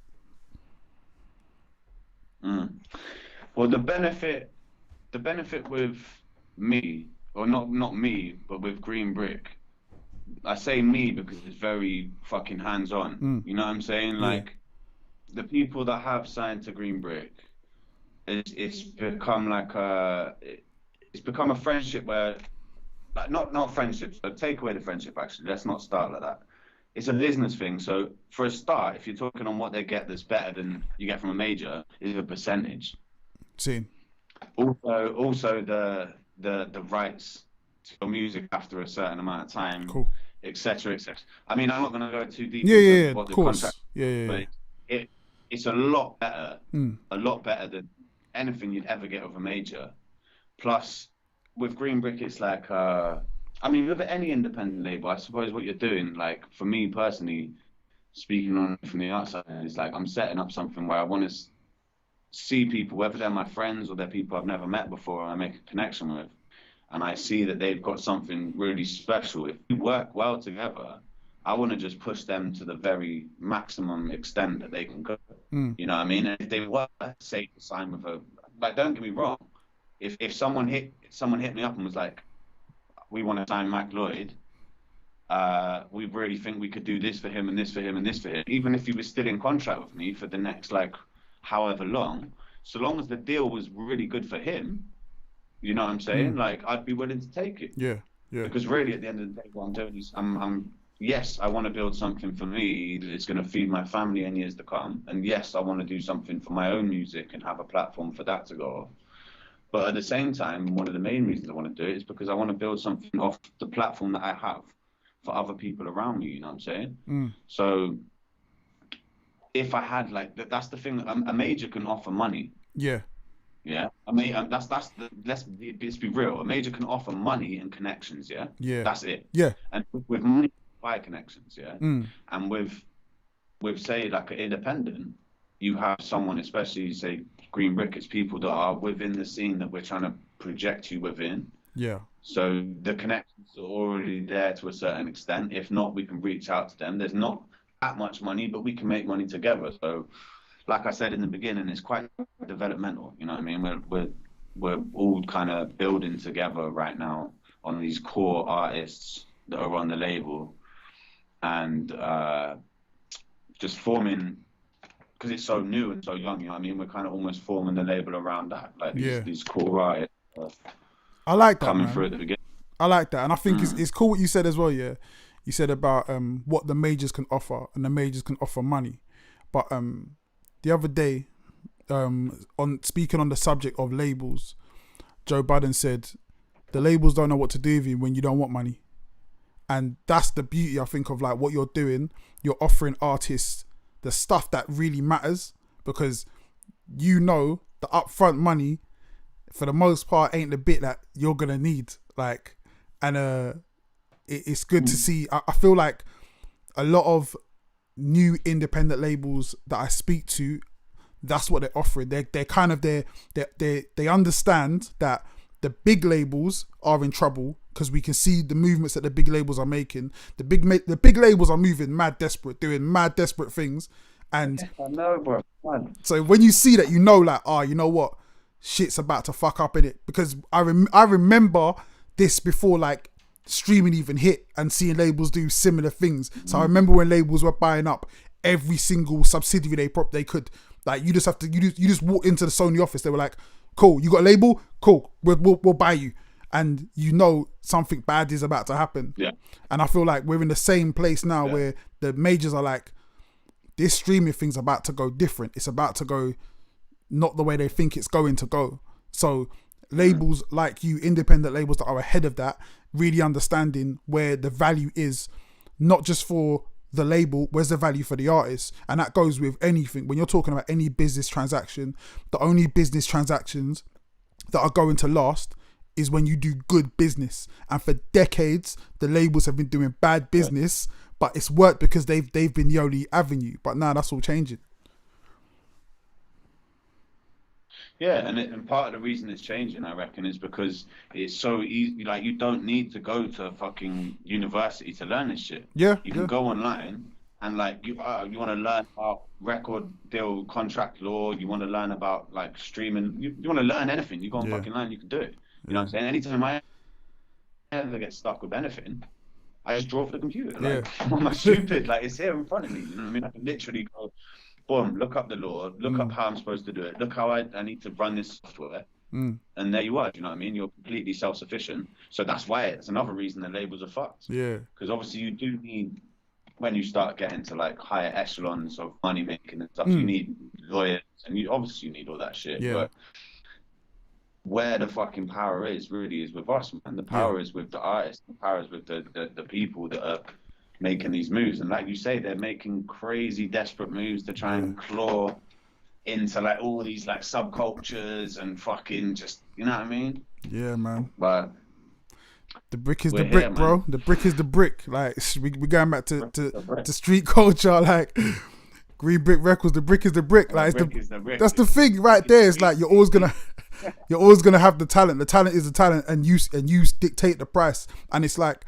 Well, the benefit with me, or not me, but with Green Brick, I say me because it's very fucking hands-on. You know what I'm saying? Like, the people that have signed to Green Brick, it's become like it's become a friendship where, like, not friendship. So take away the friendship. Actually, let's not start like that. It's a business thing. So for a start, if you're talking on what they get that's better than you get from a major, is a percentage. See. Also the rights to your music after a certain amount of time, etc. I mean, I'm not going to go too deep into what the contract. But it's a lot better, than anything you'd ever get with a major. Plus, with Green Brick, it's like, I mean, with any independent label, I suppose what you're doing, like, for me personally, speaking on from the outside, it's like I'm setting up something where I want to see people, whether they're my friends or they're people I've never met before, and I make a connection with, and I see that they've got something really special. If we work well together, I want to just push them to the very maximum extent that they can go. You know what I mean? And if they were, say, to sign with a, like, don't get me wrong, if someone hit me up and was like, we want to sign Mac Lloyd, we really think we could do this for him and this for him and this for him, even if he was still in contract with me for the next, like, however long, so long as the deal was really good for him, you know what I'm saying? Like, I'd be willing to take it. Yeah. Because really, at the end of the day, what I'm doing is, yes, I want to build something for me that's going to feed my family in years to come. And yes, I want to do something for my own music and have a platform for that to go off. But at the same time, one of the main reasons I want to do it is because I want to build something off the platform that I have for other people around me, you know what I'm saying? So if I had, like, that's the thing, a major can offer money. Yeah. I mean, let's be real. A major can offer money and connections. That's it. And with money, buy connections. And with say, like, an independent, you have someone, especially say Green Brick, it's people that are within the scene that we're trying to project you within. So the connections are already there to a certain extent. If not, we can reach out to them. There's not that much money, but we can make money together. So, like I said in the beginning, it's quite developmental. You know what I mean? We're all kind of building together right now on these core artists that are on the label, and just forming, because it's so new and so young. You know what I mean? We're kind of almost forming the label around that, like these core artists. I like that, coming man. through at the beginning. I like that, and I think it's cool what you said as well. Yeah, you said about what the majors can offer, and the majors can offer money. But the other day, on speaking on the subject of labels, Joe Budden said the labels don't know what to do with you when you don't want money, and that's the beauty, I think, of like what you're doing. You're offering artists the stuff that really matters, because you know the upfront money, for the most part, ain't the bit that you're gonna need. Like, and it's good to see. I feel like a lot of new independent labels that I speak to, that's what they're offering. They're kind of they understand that the big labels are in trouble, because we can see the movements that the big labels are making. The big labels are moving mad desperate, doing mad desperate things, and I know, bro. So when you see that, you know, like, you know what, shit's about to fuck up in it. Because I remember this before, like, streaming even hit, and seeing labels do similar things. So I remember when labels were buying up every single subsidiary they could. Like, you just have to, you just walk into the Sony office. They were like, cool, you got a label? Cool, we'll buy you. And you know something bad is about to happen. Yeah. And I feel like we're in the same place now, where the majors are like, this streaming thing's about to go different. It's about to go not the way they think it's going to go. So labels like you, independent labels that are ahead of that, really understanding where the value is, not just for the label, where's the value for the artist? And that goes with anything. When you're talking about any business transaction, the only business transactions that are going to last is when you do good business. And for decades, the labels have been doing bad business, but it's worked because they've been the only avenue. But now that's all changing. Yeah, and part of the reason it's changing, I reckon, is because it's so easy. Like, you don't need to go to fucking university to learn this shit. Yeah, you can go online, and like you want to learn about record deal contract law. You want to learn about like streaming. You want to learn anything. You go on fucking line, you can do it. You know what I'm saying? Anytime I ever get stuck with anything, I just draw for the computer. Like, I'm not stupid. Like, it's here in front of me. You know what I mean? I can literally go, boom, look up the law, look up how I'm supposed to do it, look how I need to run this software, and there you are. You know what I mean? You're completely self-sufficient. So that's why it's another reason the labels are fucked. Yeah. Because obviously you do need, when you start getting to like higher echelons of money making and stuff, you need lawyers, and you need all that shit. Yeah. But where the fucking power is really is with us, man. The power is with the artists. The power is with the people that are making these moves. And like you say, they're making crazy, desperate moves to try and claw into like all these like subcultures and fucking just, you know what I mean? Yeah, man. But the brick is the brick, man. Bro. The brick is the brick. Like, we're going back to street culture. Like, Green Brick Records, the brick is the brick. Like, that's the thing right there. It's like you're always gonna have the talent. The talent is the talent, and you dictate the price. And it's like,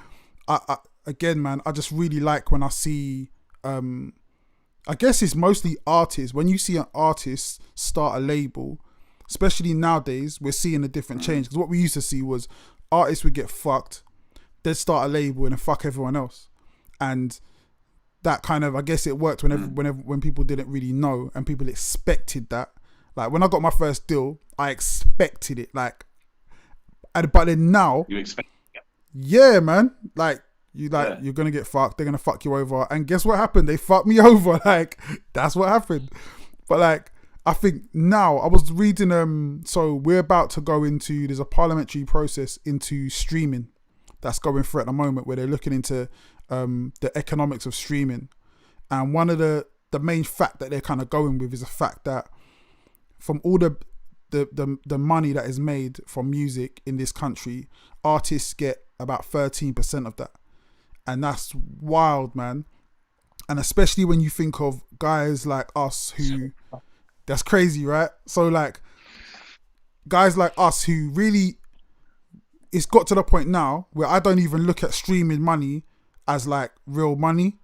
again, man, I just really like when I see, I guess it's mostly artists. When you see an artist start a label, especially nowadays, we're seeing a different change. Because what we used to see was artists would get fucked, they'd start a label and then fuck everyone else. And that kind of, I guess it worked when people didn't really know and people expected that. Like, when I got my first deal, I expected it. Like, but then now, you expect, yeah, man. Like, you're gonna get fucked. They're gonna fuck you over. And guess what happened? They fucked me over. Like, that's what happened. But like, I think now, I was reading. So we're about to go into. There's a parliamentary process into streaming that's going through at the moment, where they're looking into the economics of streaming. And one of the main fact that they're kind of going with is the fact that from all the money that is made from music in this country, artists get about 13% of that. And that's wild, man. And especially when you think of guys like us who, that's crazy, right? So like, guys like us who really, it's got to the point now where I don't even look at streaming money as like real money.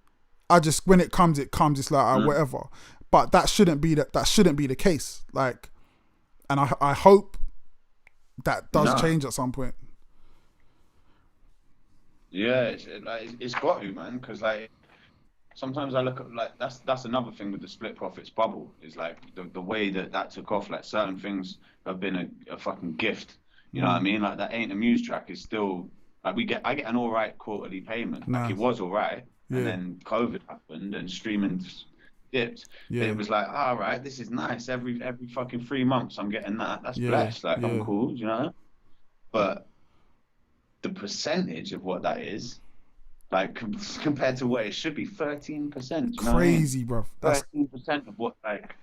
I just, when it comes, it's like whatever. But that shouldn't be the case. Like, and I hope that does change at some point. Yeah, it's got to, man, because like sometimes I look at like that's another thing with the split profits bubble is like the way that took off. Like certain things have been a fucking gift. You know what I mean? Like that Ain't a Muse track is still like I get an all right quarterly payment. Like it was all right, and then COVID happened and streaming dipped. Yeah. It was like, all right, this is nice. Every fucking 3 months I'm getting that. That's blessed. Like I'm cool, you know. But the percentage of what that is, like compared to what it should be, 13%. Crazy, bro. That's 13% of what like.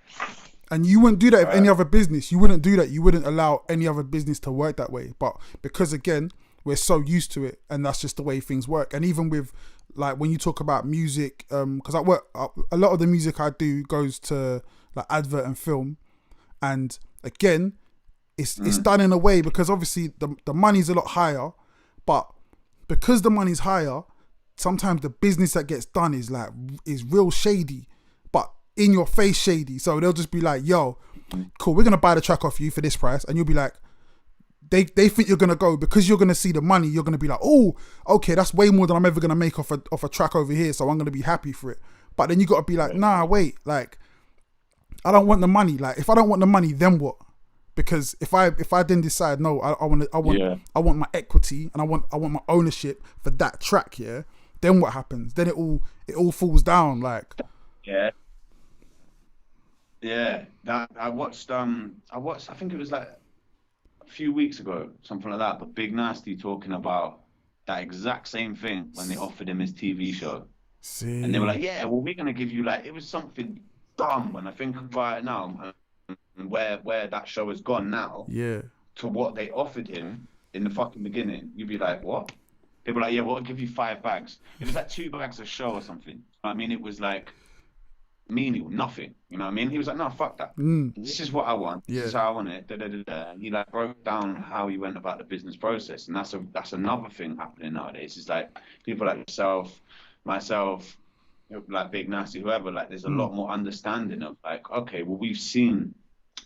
And you wouldn't do that with any other business. You wouldn't do that. You wouldn't allow any other business to work that way. But because again, we're so used to it, and that's just the way things work. And even with like when you talk about music, because I work, a lot of the music I do goes to like advert and film, and again, it's done in a way because obviously the money's a lot higher, but because the money's higher, sometimes the business that gets done is real shady, but in your face shady. So they'll just be like, yo, cool, we're gonna buy the track off you for this price, and you'll be like, they think you're gonna go because you're gonna see the money, you're gonna be like, oh, okay, that's way more than I'm ever gonna make off a track over here, so I'm gonna be happy for it. But then you gotta be like, nah, wait, like I don't want the money. Like if I don't want the money, then what? Because if I then decide no, I want my equity and I want my ownership for that track, then what happens? Then it all falls down. Like that I watched I think it was like a few weeks ago, something like that, but Big Nasty talking about that exact same thing when they offered him his TV show. And they were like, yeah, well, we're gonna give you like, it was something dumb when I think about it now, and where that show has gone now to what they offered him in the fucking beginning. You'd be like, what? They were like, yeah, we'll give you 5 bags. It was like 2 bags a show or something. I mean, it was like menial, nothing. You know what I mean? He was like, no, fuck that. This is what I want. This is how I want it. Da, da, da, da. And he like broke down how he went about the business process, and that's another thing happening nowadays. It's like people like yourself, myself, like Big Nasty, whoever. Like, there's a lot more understanding of like, okay, well, we've seen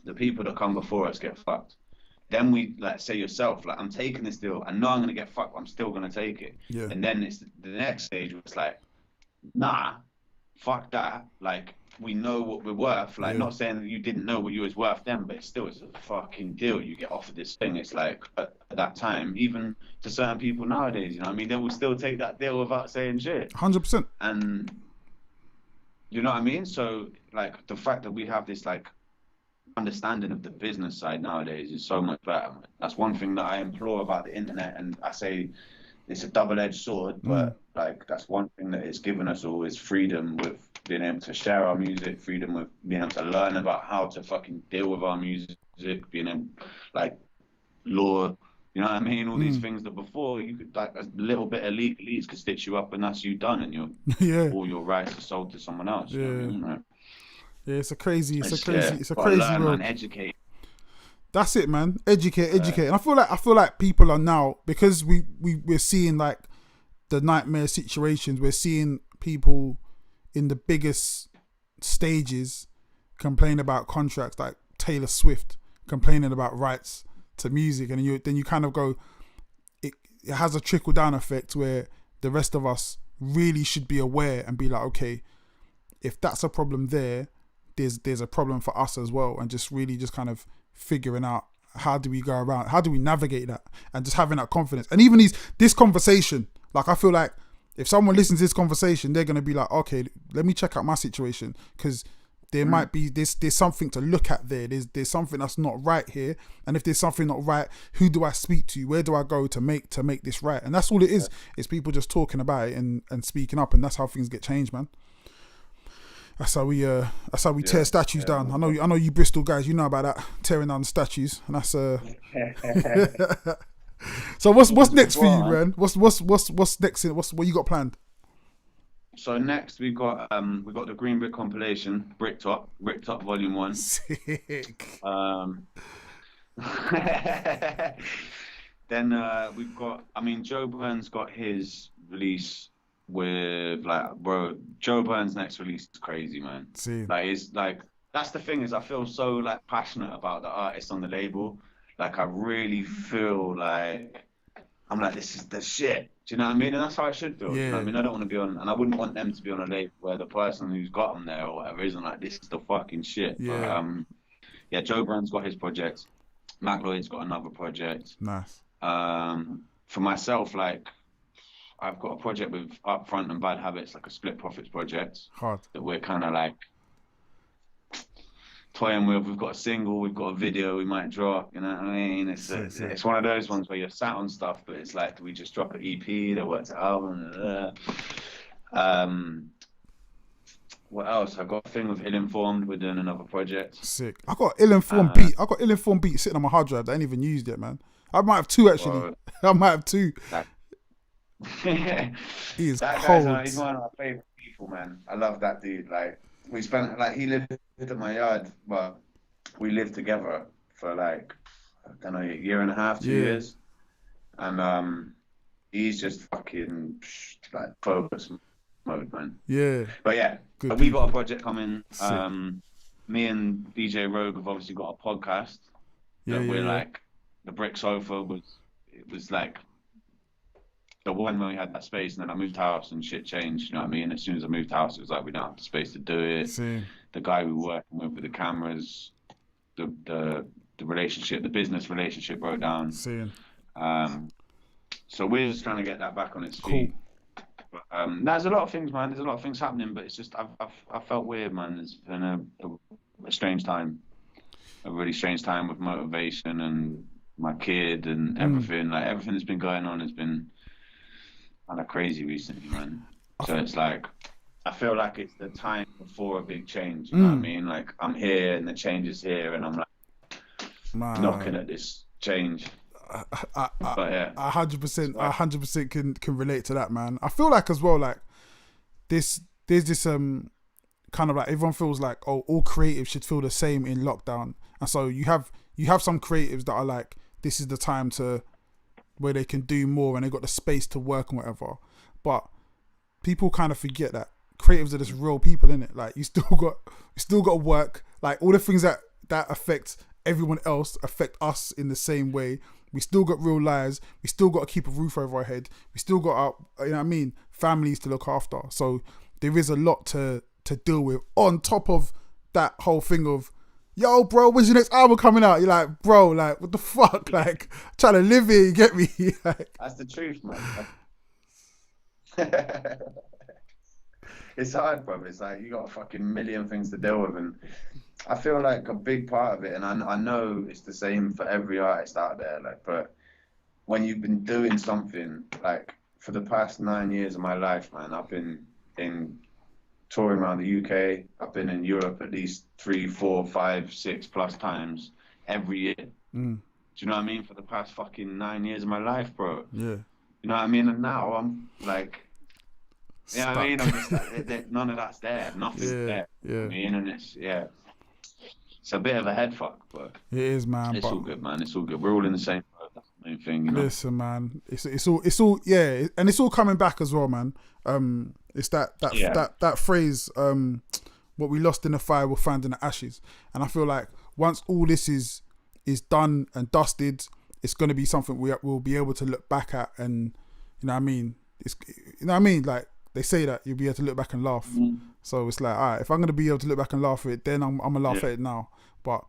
the people that come before us get fucked. Then we like say yourself, like, I'm taking this deal. I know I'm gonna get fucked, but I'm still gonna take it. Yeah. And then it's the next stage where it's like, nah, fuck that. Like, we know what we're worth. Like, not saying that you didn't know what you was worth then, but still, it's a fucking deal. You get offered this thing. It's like at that time, even to certain people nowadays, you know what I mean? They will still take that deal without saying shit. 100%. And you know what I mean? So like the fact that we have this like understanding of the business side nowadays is so much better. That's one thing that I implore about the internet, and I say it's a double-edged sword, but like that's one thing that it's given us all is freedom with being able to share our music, freedom with being able to learn about how to fucking deal with our music, being able, like, law, you know what I mean? All these things that before you could, like, a little bit of legalese could stitch you up and that's you done, and all your rights are sold to someone else. You know what I mean? Like, yeah, it's a crazy learn, world. Man, educate. That's it, man. Educate. And I feel like people are now, because we're seeing like the nightmare situations. We're seeing people in the biggest stages complain about contracts, like Taylor Swift complaining about rights to music, and then you kind of go, it has a trickle down effect where the rest of us really should be aware and be like, okay, if that's a problem there's a problem for us as well, and just really just kind of figuring out how do we go around, how do we navigate that, and just having that confidence. And even this conversation, like, I feel like if someone listens to this conversation, they're going to be like, okay, let me check out my situation, because there might be there's something to look at there. There's something that's not right here, and if there's something not right, who do I speak to? Where do I go to make this right? And that's all it is. It's people just talking about it and speaking up, and that's how things get changed, man. That's how we tear statues down. I know you Bristol guys, you know about that, tearing down the statues, and that's So what's next for you, man? What's next? What you got planned? So next we got the Green Brick compilation, Brick Top Volume 1. Sick. Then we've got, I mean, Joe Byrne's got his release with like, bro, Joe Burns' next release is crazy, man. See. Like, it's like, that's the thing, is I feel so like passionate about the artist on the label. Like, I really feel like I'm like, this is the shit. Do you know what I mean? And that's how I should feel. Do you know what I mean? I don't want to be on, and I wouldn't want them to be on a label where the person who's got them there or whatever isn't like, this is the fucking shit. Yeah. But yeah, Joe Burns got his project. Mac Lloyd's got another project. Nice. For myself, like, I've got a project with Upfront and Bad Habits, like a split profits project. Hard. That we're kind of like toying with. We've got a single, we've got a video we might drop, you know what I mean? It's one of those ones where you're sat on stuff, but it's like, do we just drop an EP that works out? What else? I got a thing with Ill Informed. We're doing another project. Sick. I got Ill Informed beat. I got Ill Informed beat sitting on my hard drive that I ain't even used yet, man. I might have two actually. Well, I might have two. He is cold. He's one of my favorite people, man. I love that dude. Like, we spent, like, he lived at my yard, but we lived together for like, I don't know, a year and a half, 2 years. And he's just fucking like focus mode, man. Yeah. But yeah, we got a project coming. Me and DJ Rogue have obviously got a podcast. We're like, the Brick Sofa was like the one when we had that space, and then I moved house and shit changed, you know what I mean? As soon as I moved house, it was like, we don't have the space to do it. The guy we were working with the cameras, the relationship, the business relationship broke down. So we're just trying to get that back on its feet. But, there's a lot of things, man. There's a lot of things happening, but it's just, I felt weird, man. It's been a strange time. A really strange time with motivation and my kid and everything. Like, everything that's been going on has been kind of crazy recently, man. So it's like, I feel like it's the time before a big change. You know what I mean? Like, I'm here and the change is here, and I'm like knocking at this change. I 100% can relate to that, man. I feel like as well, like, there's this kind of like, everyone feels like, oh, all creatives should feel the same in lockdown, and so you have some creatives that are like, this is the time to where they can do more and they got the space to work and whatever. But people kind of forget that creatives are just real people, innit? Like, you still got to work. Like, all the things that affect everyone else affect us in the same way. We still got real lives. We still got to keep a roof over our head. We still got our, you know what I mean, families to look after. So there is a lot to deal with on top of that whole thing of, yo, bro, when's your next album coming out? You're like, bro, like, what the fuck? Like, trying to live here, you get me? Like, that's the truth, man. It's hard, bro. It's like, you got a fucking million things to deal with, and I feel like a big part of it, and I know it's the same for every artist out there, like, but when you've been doing something, like, for the past 9 years of my life, man, I've been touring around the UK. I've been in Europe at least 3, 4, 5, 6 plus times every year. Do you know what I mean? For the past fucking 9 years of my life, bro. Yeah. You know what I mean? And now I'm like, you know what I mean? I'm just like, none of that's there. Nothing's there. Yeah. You know what I mean? And it's a bit of a head fuck, but it is, man. It's all good, man. It's all good. We're all in the same boat. That's the main thing, you know? Listen, man. It's all yeah, and it's all coming back as well, man. It's that phrase, what we lost in the fire we'll find in the ashes. And I feel like once all this is done and dusted, it's going to be something we'll be able to look back at, and you know what I mean? Like, they say that you'll be able to look back and laugh. So it's like, all right, if I'm going to be able to look back and laugh at it, then I'm going to laugh at it now. But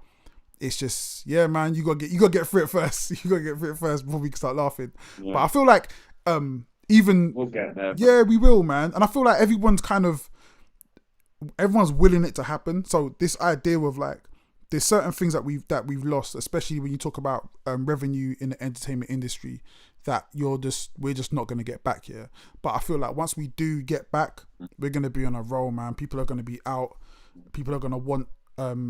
it's just, yeah, man, you got to get through it first. You got to get through it first before we can start laughing. Yeah. But I feel like even... We'll get there. Yeah, we will, man. And I feel like everyone's willing it to happen. So this idea of like, there's certain things that we've lost, especially when you talk about revenue in the entertainment industry, that we're just not going to get back here. But I feel like once we do get back, we're going to be on a roll, man. People are going to be out. People are going to want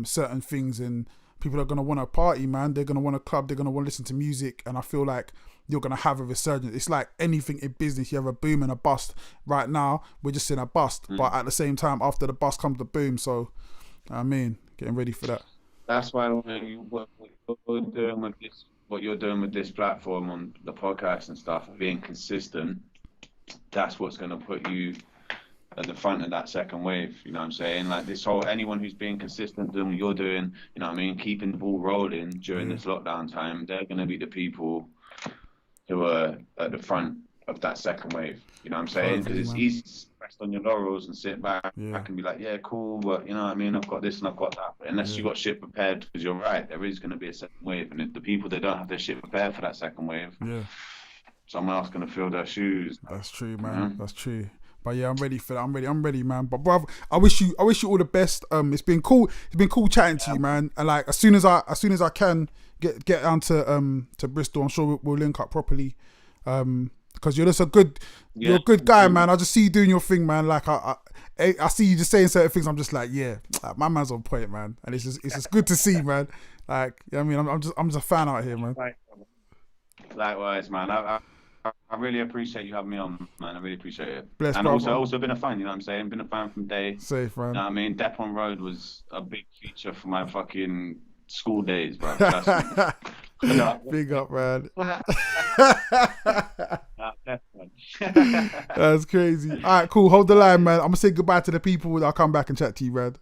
certain things, and people are going to want to party, man. They're going to want a club. They're going to want to listen to music. And I feel like you're going to have a resurgence. It's like anything in business. You have a boom and a bust. Right now, we're just in a bust. But at the same time, after the bust comes the boom. So, I mean, getting ready for that. That's why what you're doing with this platform on the podcast and stuff, being consistent, that's what's going to put you at the front of that second wave. You know what I'm saying? Like this whole, anyone who's being consistent doing what you're doing, you know what I mean, keeping the ball rolling during this lockdown time, they're going to be the people who are at the front of that second wave. You know what I'm saying? Because it's easy to rest on your laurels and sit back and be like, yeah, cool, but you know what I mean, I've got this and I've got that. But unless you got shit prepared, because you're right, there is going to be a second wave, and if the people that don't have their shit prepared for that second wave, someone else going to fill their shoes. That's true, man. That's true. But yeah, I'm ready for that. I'm ready, man. But bruv, I wish you all the best. It's been cool. It's been cool chatting to you, man. And like as soon as I can get down to Bristol, I'm sure we'll link up properly. Because you're just you're a good guy, man. I just see you doing your thing, man. Like I see you just saying certain things. I'm just like, yeah, my man's on point, man. And it's just good to see, man. Like, you know what I mean, I'm just a fan out here, man. Likewise, man. I really appreciate you having me on, man. I really appreciate it. Bless, and brother. also been a fan, you know what I'm saying? Been a fan from day. Safe, man. You know what I mean? Depp on Road was a big feature for my fucking school days, bro. Trust me. Big up, man. That's crazy. All right, cool. Hold the line, man. I'm gonna say goodbye to the people. I'll come back and chat to you, man.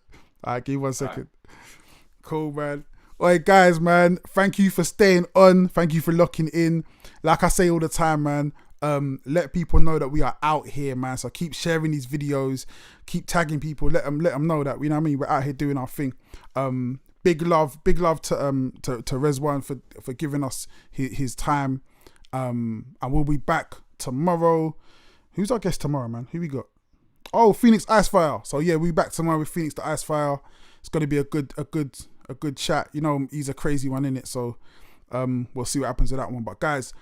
All right, give me 1 second. Right. Cool, man. All right, guys, man. Thank you for staying on. Thank you for locking in. Like I say all the time, man. Let people know that we are out here, man. So keep sharing these videos. Keep tagging people. Let them know that, you know what I mean, we're out here doing our thing. Big love to Rezwan for giving us his time. And we'll be back tomorrow. Who's our guest tomorrow, man? Who we got? Oh, Phoenix Icefire. So yeah, we'll be back tomorrow with Phoenix the Icefire. It's gonna be a good chat. You know, he's a crazy one, innit? So we'll see what happens with that one. But guys,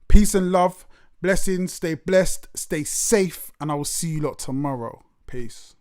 peace and love, blessings, stay blessed, stay safe, and I will see you lot tomorrow. Peace.